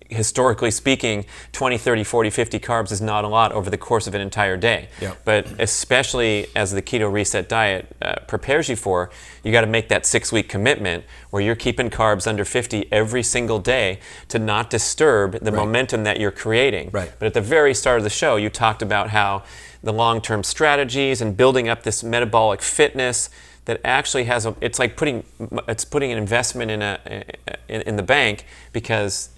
historically speaking, 20, 30, 40, 50 carbs is not a lot over the course of an entire day. Yeah. But especially as the Keto Reset Diet prepares you for, you got to make that 6-week commitment where you're keeping carbs under 50 every single day to not disturb the momentum that you're creating. Right. But at the very start of the show, you talked about how the long-term strategies and building up this metabolic fitness that actually has it's like putting an investment in the bank, because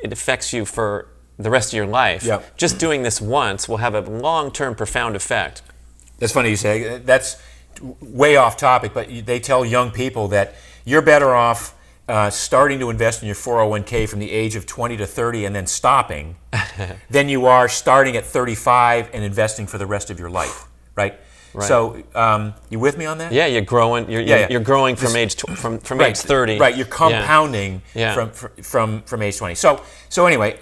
it affects you for the rest of your life. Yep. Just doing this once will have a long-term profound effect. That's funny you say. That's way off topic, but they tell young people that you're better off starting to invest in your 401k from the age of 20 to 30 and then stopping than you are starting at 35 and investing for the rest of your life, right? Right. So you with me on that? Yeah, you're growing. You're growing from age from age 30. Right, you're compounding from age 20. So anyway,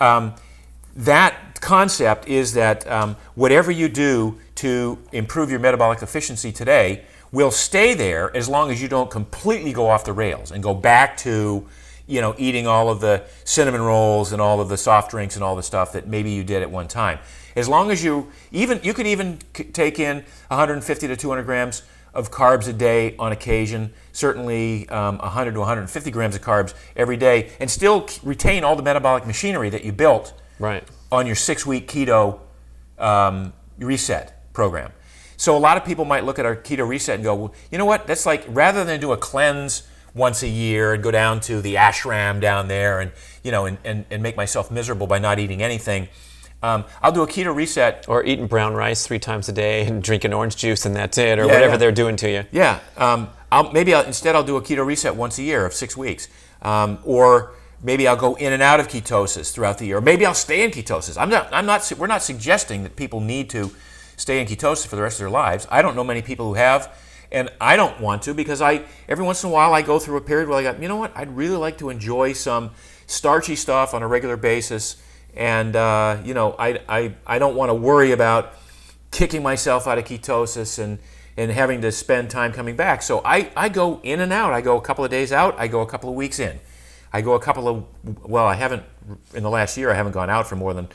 that concept is that whatever you do to improve your metabolic efficiency today will stay there as long as you don't completely go off the rails and go back to, eating all of the cinnamon rolls and all of the soft drinks and all the stuff that maybe you did at one time. As long as you could even take in 150 to 200 grams of carbs a day on occasion, certainly 100 to 150 grams of carbs every day, and still retain all the metabolic machinery that you built on your 6-week keto reset program. So a lot of people might look at our keto reset and go, well, you know what? That's like, rather than do a cleanse once a year and go down to the ashram down there and and make myself miserable by not eating anything, I'll do a keto reset. Or eating brown rice 3 times a day and drinking orange juice and that's it, or whatever they're doing to you. Yeah. Instead I'll do a keto reset once a year of 6 weeks. Or maybe I'll go in and out of ketosis throughout the year. Or maybe I'll stay in ketosis. We're not suggesting that people need to stay in ketosis for the rest of their lives. I don't know many people who have, and I don't want to, because every once in a while I go through a period where I go, you know what, I'd really like to enjoy some starchy stuff on a regular basis, and I don't want to worry about kicking myself out of ketosis and having to spend time coming back. So I go in and out. I go a couple of days out. I go a couple of weeks in. I go I haven't, in the last year, I haven't gone out for more than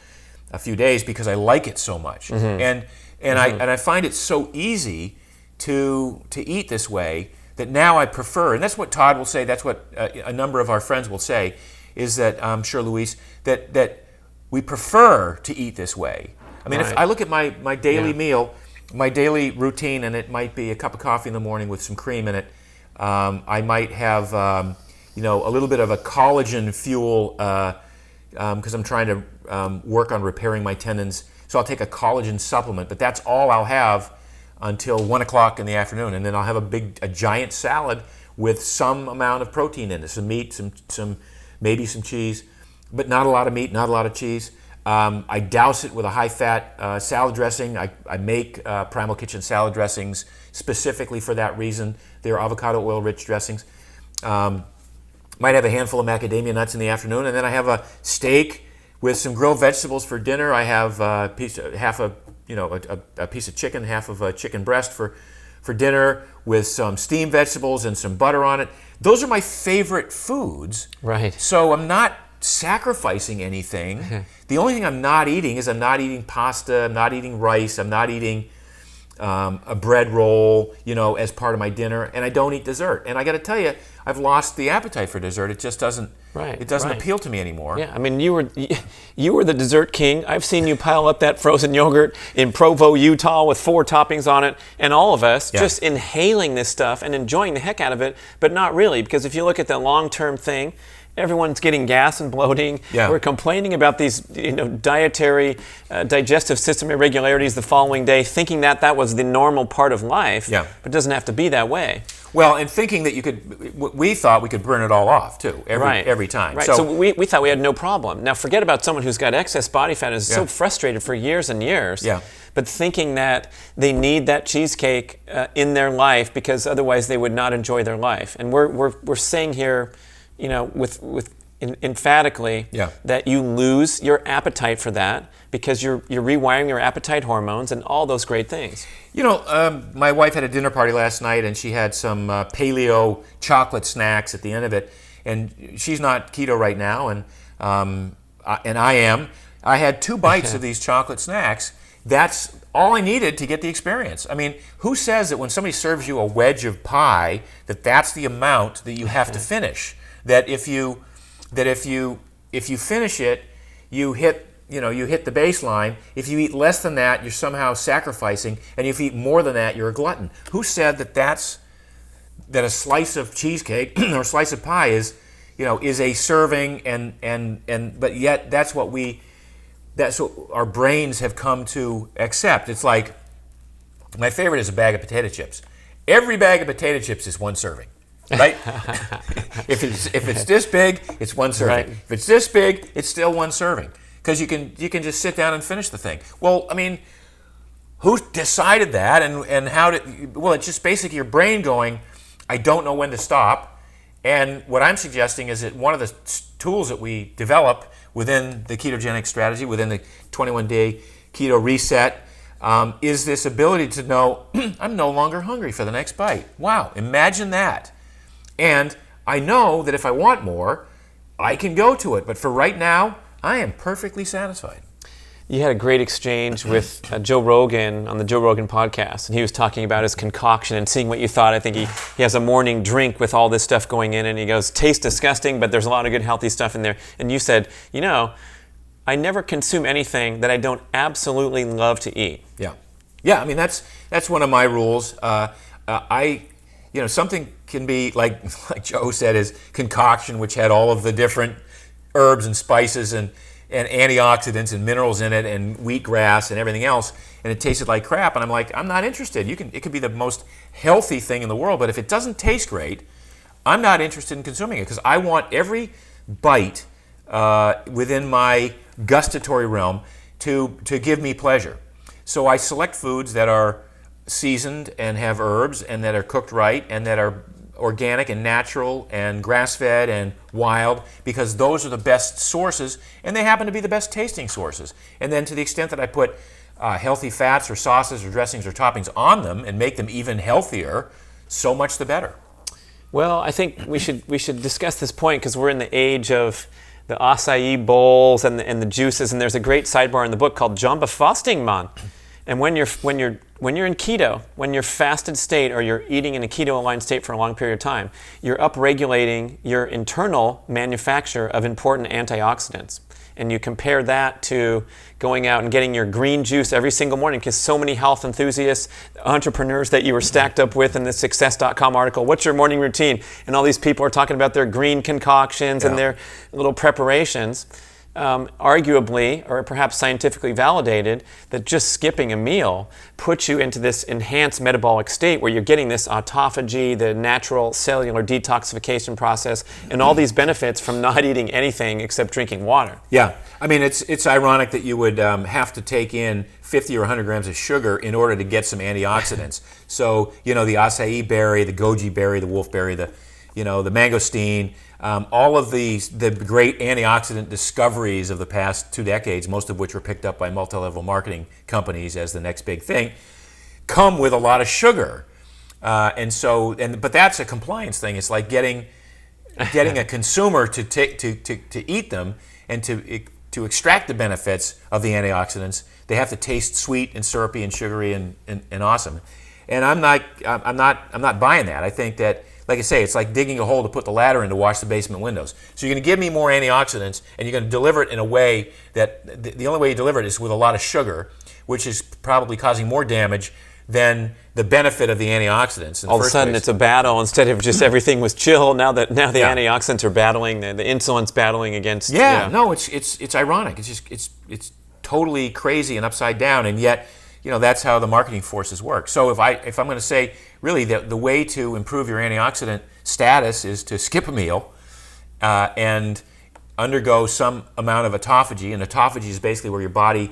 a few days because I like it so much. And I find it so easy to eat this way that now I prefer, and that's what Todd will say, that's what a number of our friends will say, is that, I'm sure Luis, that we prefer to eat this way. I mean, if I look at my daily meal, my daily routine, and it might be a cup of coffee in the morning with some cream in it, I might have a little bit of a collagen fuel because I'm trying to work on repairing my tendons. So I'll take a collagen supplement, but that's all I'll have until 1 o'clock in the afternoon, and then I'll have a giant salad with some amount of protein in it, some meat, maybe some cheese, but not a lot of meat, not a lot of cheese. I douse it with a high-fat salad dressing. I make Primal Kitchen salad dressings specifically for that reason. They're avocado oil-rich dressings. Might have a handful of macadamia nuts in the afternoon, and then I have a steak with some grilled vegetables for dinner. I have a piece of chicken, half of a chicken breast for dinner, with some steamed vegetables and some butter on it. Those are my favorite foods. Right. So I'm not sacrificing anything. The only thing I'm not eating is I'm not eating pasta, I'm not eating rice, I'm not eating a bread roll, as part of my dinner, and I don't eat dessert. And I got to tell you, I've lost the appetite for dessert. It just doesn't. It doesn't appeal to me anymore. Yeah, I mean, you were the dessert king. I've seen you pile up that frozen yogurt in Provo, Utah, with 4 toppings on it, and all of us just inhaling this stuff and enjoying the heck out of it, but not really, because if you look at the long-term thing, everyone's getting gas and bloating. Yeah. We're complaining about these, dietary, digestive system irregularities the following day, thinking that was the normal part of life. Yeah. But it doesn't have to be that way. Well, and thinking that we thought we could burn it all off too every time. Right. So we thought we had no problem. Now forget about someone who's got excess body fat and is so frustrated for years and years. Yeah. But thinking that they need that cheesecake in their life because otherwise they would not enjoy their life. And we're saying here, emphatically that you lose your appetite for that because you're rewiring your appetite hormones and all those great things. My wife had a dinner party last night, and she had some paleo chocolate snacks at the end of it. And she's not keto right now, and I am. I had 2 bites of these chocolate snacks. That's all I needed to get the experience. I mean, who says that when somebody serves you a wedge of pie, that's the amount that you have to finish? That if you finish it, you hit the baseline. If you eat less than that, you're somehow sacrificing, and if you eat more than that, you're a glutton. Who said that a slice of cheesecake or a slice of pie is a serving, but yet that's what our brains have come to accept. It's like, my favorite is a bag of potato chips. every bag of potato chips is one serving, right? if it's this big, it's one serving. Right. If it's this big, it's still one serving, because you can just sit down and finish the thing. Well, I mean, who decided that, and how did? Well, it's just basically your brain going, I don't know when to stop. And what I'm suggesting is that one of the tools that we develop within the ketogenic strategy, within the 21-day Keto Reset, is this ability to know, I'm no longer hungry for the next bite. Wow, imagine that. And I know that if I want more, I can go to it. But for right now, I am perfectly satisfied. You had a great exchange with Joe Rogan on the Joe Rogan podcast, and he was talking about his concoction and seeing what you thought. I think he has a morning drink with all this stuff going in, and he goes, tastes disgusting, but there's a lot of good healthy stuff in there. And you said, I never consume anything that I don't absolutely love to eat. Yeah. I mean, that's one of my rules. Something can be like Joe said, his concoction, which had all of the different herbs and spices and antioxidants and minerals in it and wheatgrass and everything else, and it tasted like crap. And I'm like, I'm not interested. It could be the most healthy thing in the world, but if it doesn't taste great, I'm not interested in consuming it, because I want every bite within my gustatory realm to give me pleasure. So I select foods that are seasoned and have herbs and that are cooked right and that are organic and natural and grass-fed and wild, because those are the best sources, and they happen to be the best tasting sources. And then to the extent that I put healthy fats or sauces or dressings or toppings on them and make them even healthier, so much the better. Well, I think we should discuss this point, because we're in the age of the acai bowls and the juices, and there's a great sidebar in the book called Jamba Fasting Man. And when you're in keto, when you're fasted state or you're eating in a keto-aligned state for a long period of time, you're upregulating your internal manufacture of important antioxidants. And you compare that to going out and getting your green juice every single morning, because so many health enthusiasts, entrepreneurs that you were stacked up with in the success.com article, what's your morning routine? And all these people are talking about their green concoctions and their little preparations. Arguably, or perhaps scientifically validated, that just skipping a meal puts you into this enhanced metabolic state where you're getting this autophagy, the natural cellular detoxification process, and all these benefits from not eating anything except drinking water. Yeah, I mean, it's ironic that you would have to take in 50 or 100 grams of sugar in order to get some antioxidants. So, the acai berry, the goji berry, the wolfberry, the mangosteen, all of the great antioxidant discoveries of the past 2 decades, most of which were picked up by multi-level marketing companies as the next big thing, come with a lot of sugar. But that's a compliance thing. It's like getting a consumer to eat them and to extract the benefits of the antioxidants. They have to taste sweet and syrupy and sugary and awesome. And I'm not buying that. I think that, like I say, it's like digging a hole to put the ladder in to wash the basement windows. So you're going to give me more antioxidants, and you're going to deliver it in a way that the only way you deliver it is with a lot of sugar, which is probably causing more damage than the benefit of the antioxidants. All of a sudden, it's a battle instead of just everything was chill. Now the antioxidants are battling, the insulin's battling against. No, it's ironic. It's totally crazy and upside down, and yet, that's how the marketing forces work. So if I'm going to say, really, the way to improve your antioxidant status is to skip a meal and undergo some amount of autophagy. And autophagy is basically where your body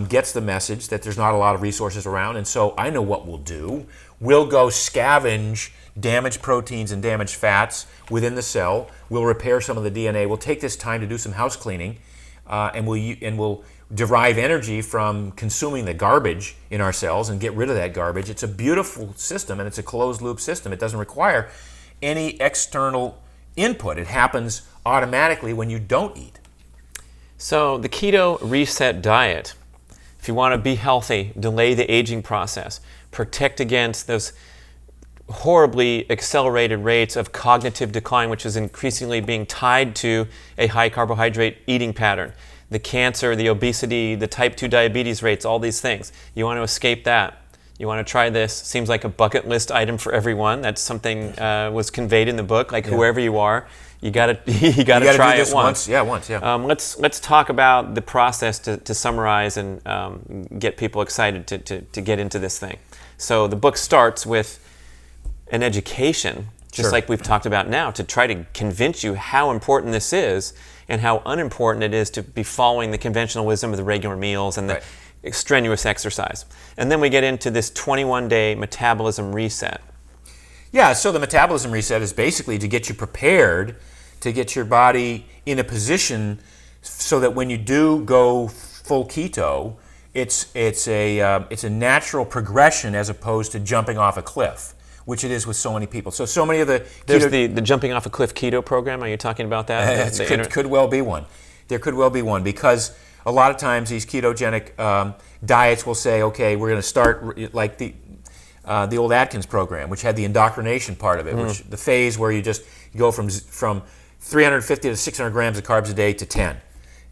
gets the message that there's not a lot of resources around. And so I know what we'll do. We'll go scavenge damaged proteins and damaged fats within the cell. We'll repair some of the DNA. We'll take this time to do some house cleaning, and we'll derive energy from consuming the garbage in our cells and get rid of that garbage. It's a beautiful system, and it's a closed loop system. It doesn't require any external input. It happens automatically when you don't eat. So the Keto Reset Diet, if you want to be healthy, delay the aging process, protect against those horribly accelerated rates of cognitive decline, which is increasingly being tied to a high carbohydrate eating pattern. The cancer, the obesity, the type 2 diabetes rates, all these things. You want to escape that. You want to try this. Seems like a bucket list item for everyone. That's something was conveyed in the book. Whoever you are, you gotta try it once. Once. Let's talk about the process to summarize and get people excited to get into this thing. So the book starts with an education, just Sure. like we've talked about now, to try to convince you how important this is and how unimportant it is to be following the conventional wisdom of the regular meals and the strenuous exercise. And then we get into this 21-day metabolism reset. Yeah, so the metabolism reset is basically to get you prepared, to get your body in a position so that when you do go full keto, it's a natural progression as opposed to jumping off a cliff, which it is with so many people. So many of the There's the jumping off a cliff keto program. Are you talking about that? could well be one. There could well be one, because a lot of times these ketogenic diets will say, okay, we're going to start like the old Atkins program, which had the indoctrination part of it, which the phase where you go from 350 to 600 grams of carbs a day to 10.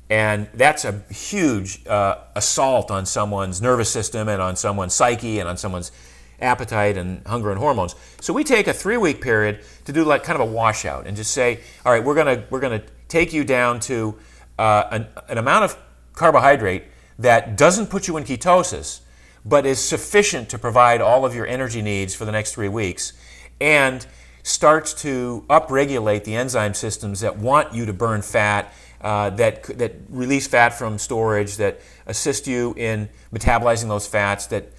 And that's a huge assault on someone's nervous system and on someone's psyche and on someone's appetite and hunger and hormones. So we take a 3-week period to do like kind of a washout and just say, all right, we're gonna take you down to an amount of carbohydrate that doesn't put you in ketosis, but is sufficient to provide all of your energy needs for the next 3 weeks, and starts to upregulate the enzyme systems that want you to burn fat, that release fat from storage, that assist you in metabolizing those fats, that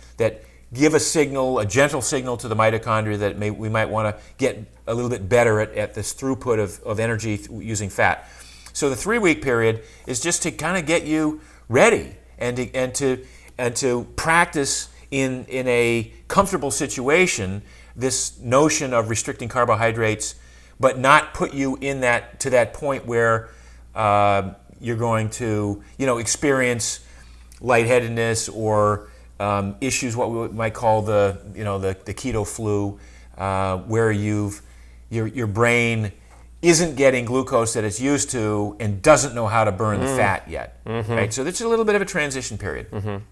give a gentle signal to the mitochondria that we might want to get a little bit better at this throughput of energy using fat. So the 3-week period is just to kind of get you ready and to practice in a comfortable situation this notion of restricting carbohydrates, but not put you to that point where you're going to experience lightheadedness or issues what we might call the keto flu, where your brain isn't getting glucose that it's used to and doesn't know how to burn the fat yet. Right? So there's a little bit of a transition period.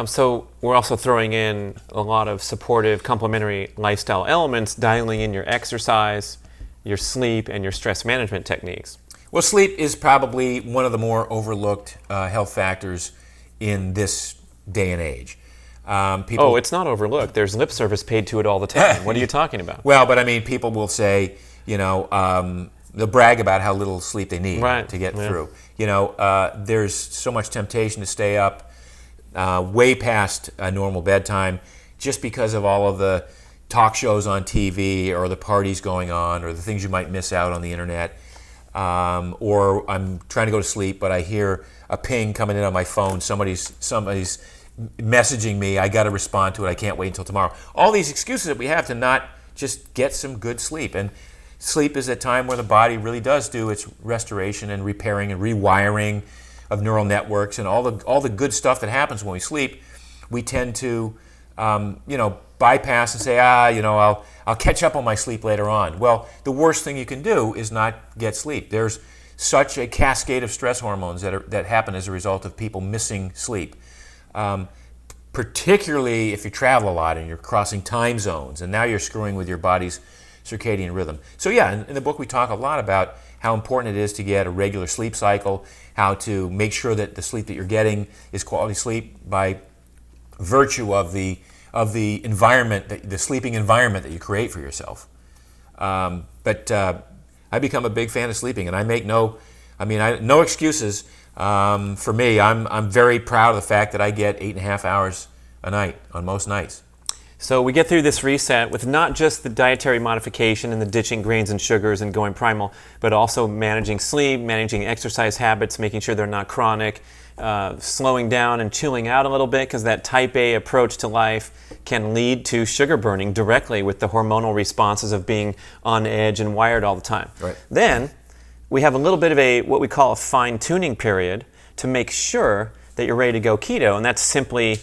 So we're also throwing in a lot of supportive, complementary lifestyle elements, dialing in your exercise, your sleep, and your stress management techniques. Well, sleep is probably one of the more overlooked health factors in this day and age. It's not overlooked. There's lip service paid to it all the time. What are you talking about? Well, but I mean, people will say, they'll brag about how little sleep they need to get through. There's so much temptation to stay up way past a normal bedtime just because of all of the talk shows on TV or the parties going on or the things you might miss out on the internet. Or I'm trying to go to sleep, but I hear a ping coming in on my phone. Somebody's messaging me. I got to respond to it. I can't wait until tomorrow. All these excuses that we have to not just get some good sleep. And sleep is a time where the body really does do its restoration and repairing and rewiring of neural networks and all the good stuff that happens when we sleep. We tend to bypass and say, I'll catch up on my sleep later on. Well, the worst thing you can do is not get sleep. There's such a cascade of stress hormones that happen as a result of people missing sleep. Particularly if you travel a lot and you're crossing time zones, and now you're screwing with your body's circadian rhythm. So in the book we talk a lot about how important it is to get a regular sleep cycle, how to make sure that the sleep that you're getting is quality sleep by virtue of the environment, the sleeping environment that you create for yourself. But I become a big fan of sleeping, and I make no excuses. For me, I'm very proud of the fact that I get 8.5 hours a night on most nights. So we get through this reset with not just the dietary modification and the ditching grains and sugars and going primal, but also managing sleep, managing exercise habits, making sure they're not chronic, slowing down and chilling out a little bit, because that type A approach to life can lead to sugar burning directly with the hormonal responses of being on edge and wired all the time. Right. Then we have a little bit of what we call a fine-tuning period to make sure that you're ready to go keto, and that's simply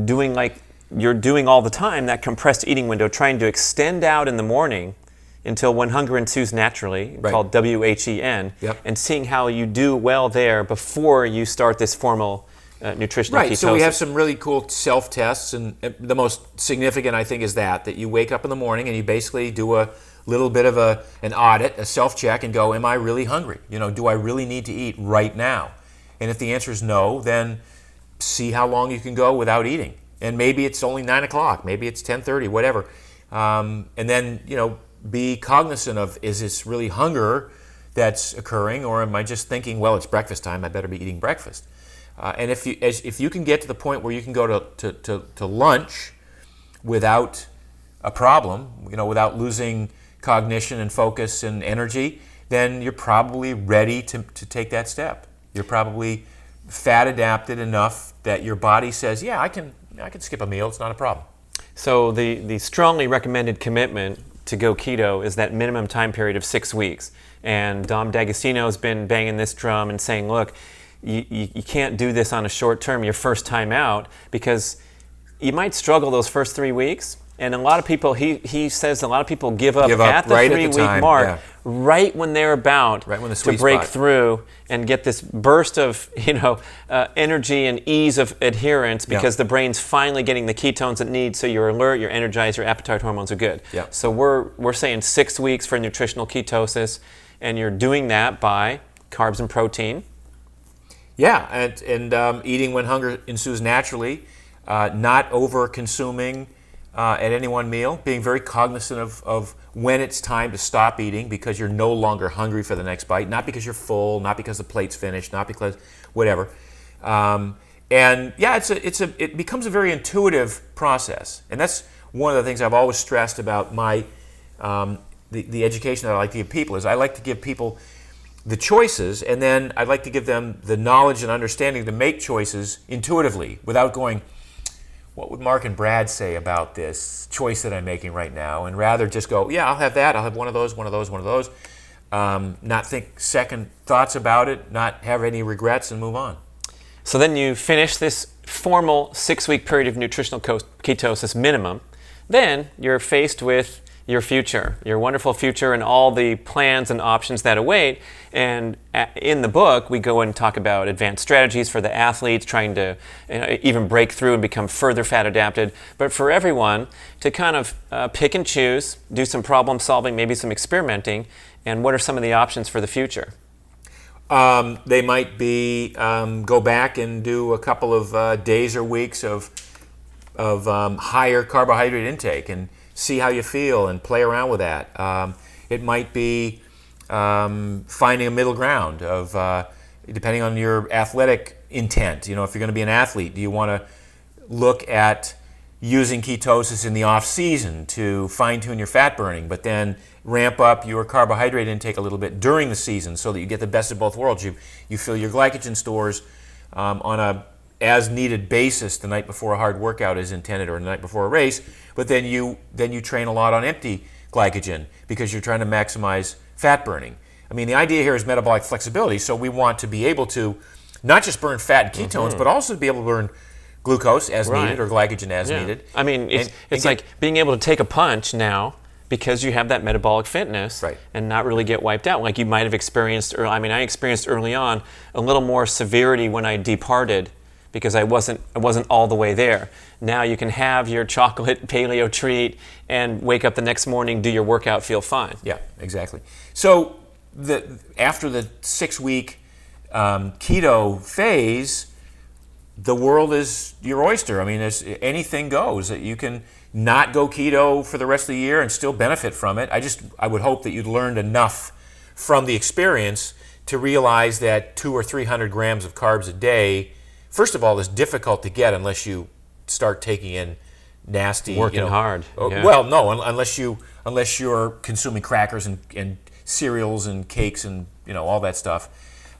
doing like you're doing all the time, that compressed eating window, trying to extend out in the morning until when hunger ensues naturally, called WHEN, and seeing how you do well there before you start this formal nutritional ketosis. So we have some really cool self-tests, and the most significant, I think, is that you wake up in the morning and you basically do a little bit of an audit, a self-check, and go, am I really hungry? Do I really need to eat right now? And if the answer is no, then see how long you can go without eating. And maybe it's only 9 o'clock, maybe it's 10:30, whatever. And then, be cognizant of, is this really hunger that's occurring, or am I just thinking, well, it's breakfast time, I better be eating breakfast? And if you can get to the point where you can go to lunch without a problem, without losing cognition and focus and energy, then you're probably ready to take that step. You're probably fat adapted enough that your body says, yeah, I can skip a meal, it's not a problem. So the strongly recommended commitment to go keto is that minimum time period of 6 weeks. And Dom D'Agostino's been banging this drum and saying, look, you can't do this on a short term, your first time out, because you might struggle those first 3 weeks. And a lot of people, he says a lot of people give up at the right 3 at the week time, mark, yeah. right when they're about to break through and get this burst of energy and ease of adherence, because the brain's finally getting the ketones it needs, so you're alert, you're energized, your appetite hormones are good. Yeah. So we're saying 6 weeks for nutritional ketosis, and you're doing that by carbs and protein. Yeah, and eating when hunger ensues naturally, not over-consuming at any one meal, being very cognizant of when it's time to stop eating because you're no longer hungry for the next bite, not because you're full, not because the plate's finished, not because whatever. And yeah, it becomes a very intuitive process, and that's one of the things I've always stressed about my the education that I like to give people is I like to give people the choices, and then I'd like to give them the knowledge and understanding to make choices intuitively without going, what would Mark and Brad say about this choice that I'm making right now? And rather just go, yeah, I'll have that. I'll have one of those, one of those, one of those. Not think second thoughts about it, not have any regrets, and move on. So then you finish this formal 6 week period of nutritional ketosis minimum. Then you're faced with your future, your wonderful future, and all the plans and options that await. And in the book, we go and talk about advanced strategies for the athletes trying to even break through and become further fat adapted. But for everyone to kind of pick and choose, do some problem solving, maybe some experimenting, and what are some of the options for the future? They might be go back and do a couple of days or weeks of higher carbohydrate intake and see how you feel and play around with that. It might be finding a middle ground of depending on your athletic intent. If you're going to be an athlete, do you want to look at using ketosis in the off season to fine tune your fat burning, but then ramp up your carbohydrate intake a little bit during the season so that you get the best of both worlds. You fill your glycogen stores on a as needed basis the night before a hard workout is intended, or the night before a race, but then you train a lot on empty glycogen because you're trying to maximize fat burning. I mean, the idea here is metabolic flexibility, so we want to be able to not just burn fat and ketones, but also to be able to burn glucose as needed or glycogen as needed. I mean, it's like being able to take a punch now because you have that metabolic fitness, and not really get wiped out like you might have experienced early. I mean, I experienced early on a little more severity when I departed, because I wasn't all the way there. Now you can have your chocolate paleo treat and wake up the next morning, do your workout, feel fine. Yeah, exactly. So after the 6 week keto phase, the world is your oyster. I mean, anything goes. You can not go keto for the rest of the year and still benefit from it. I would hope that you'd learned enough from the experience to realize that 200 or 300 grams of carbs a day, first of all, is difficult to get unless you start taking in nasty, working hard. Well, no, unless you're consuming crackers and cereals and cakes and all that stuff,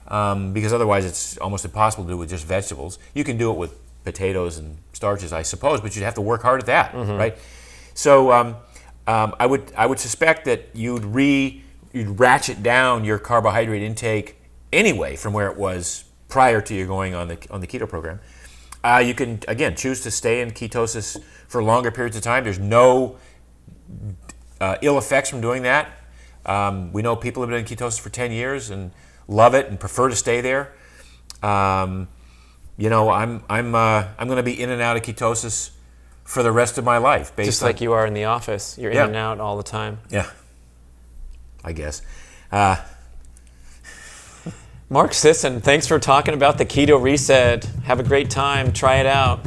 because otherwise it's almost impossible to do with just vegetables. You can do it with potatoes and starches, I suppose, but you'd have to work hard at that, right? So I would suspect that you'd ratchet down your carbohydrate intake anyway from where it was prior to you going on the keto program. You can, again, choose to stay in ketosis for longer periods of time. There's no ill effects from doing that. We know people have been in ketosis for 10 years and love it and prefer to stay there. I'm going to be in and out of ketosis for the rest of my life. Just like you are in the office. You're in and out all the time. Yeah, I guess. Mark Sisson, thanks for talking about the Keto Reset. Have a great time. Try it out.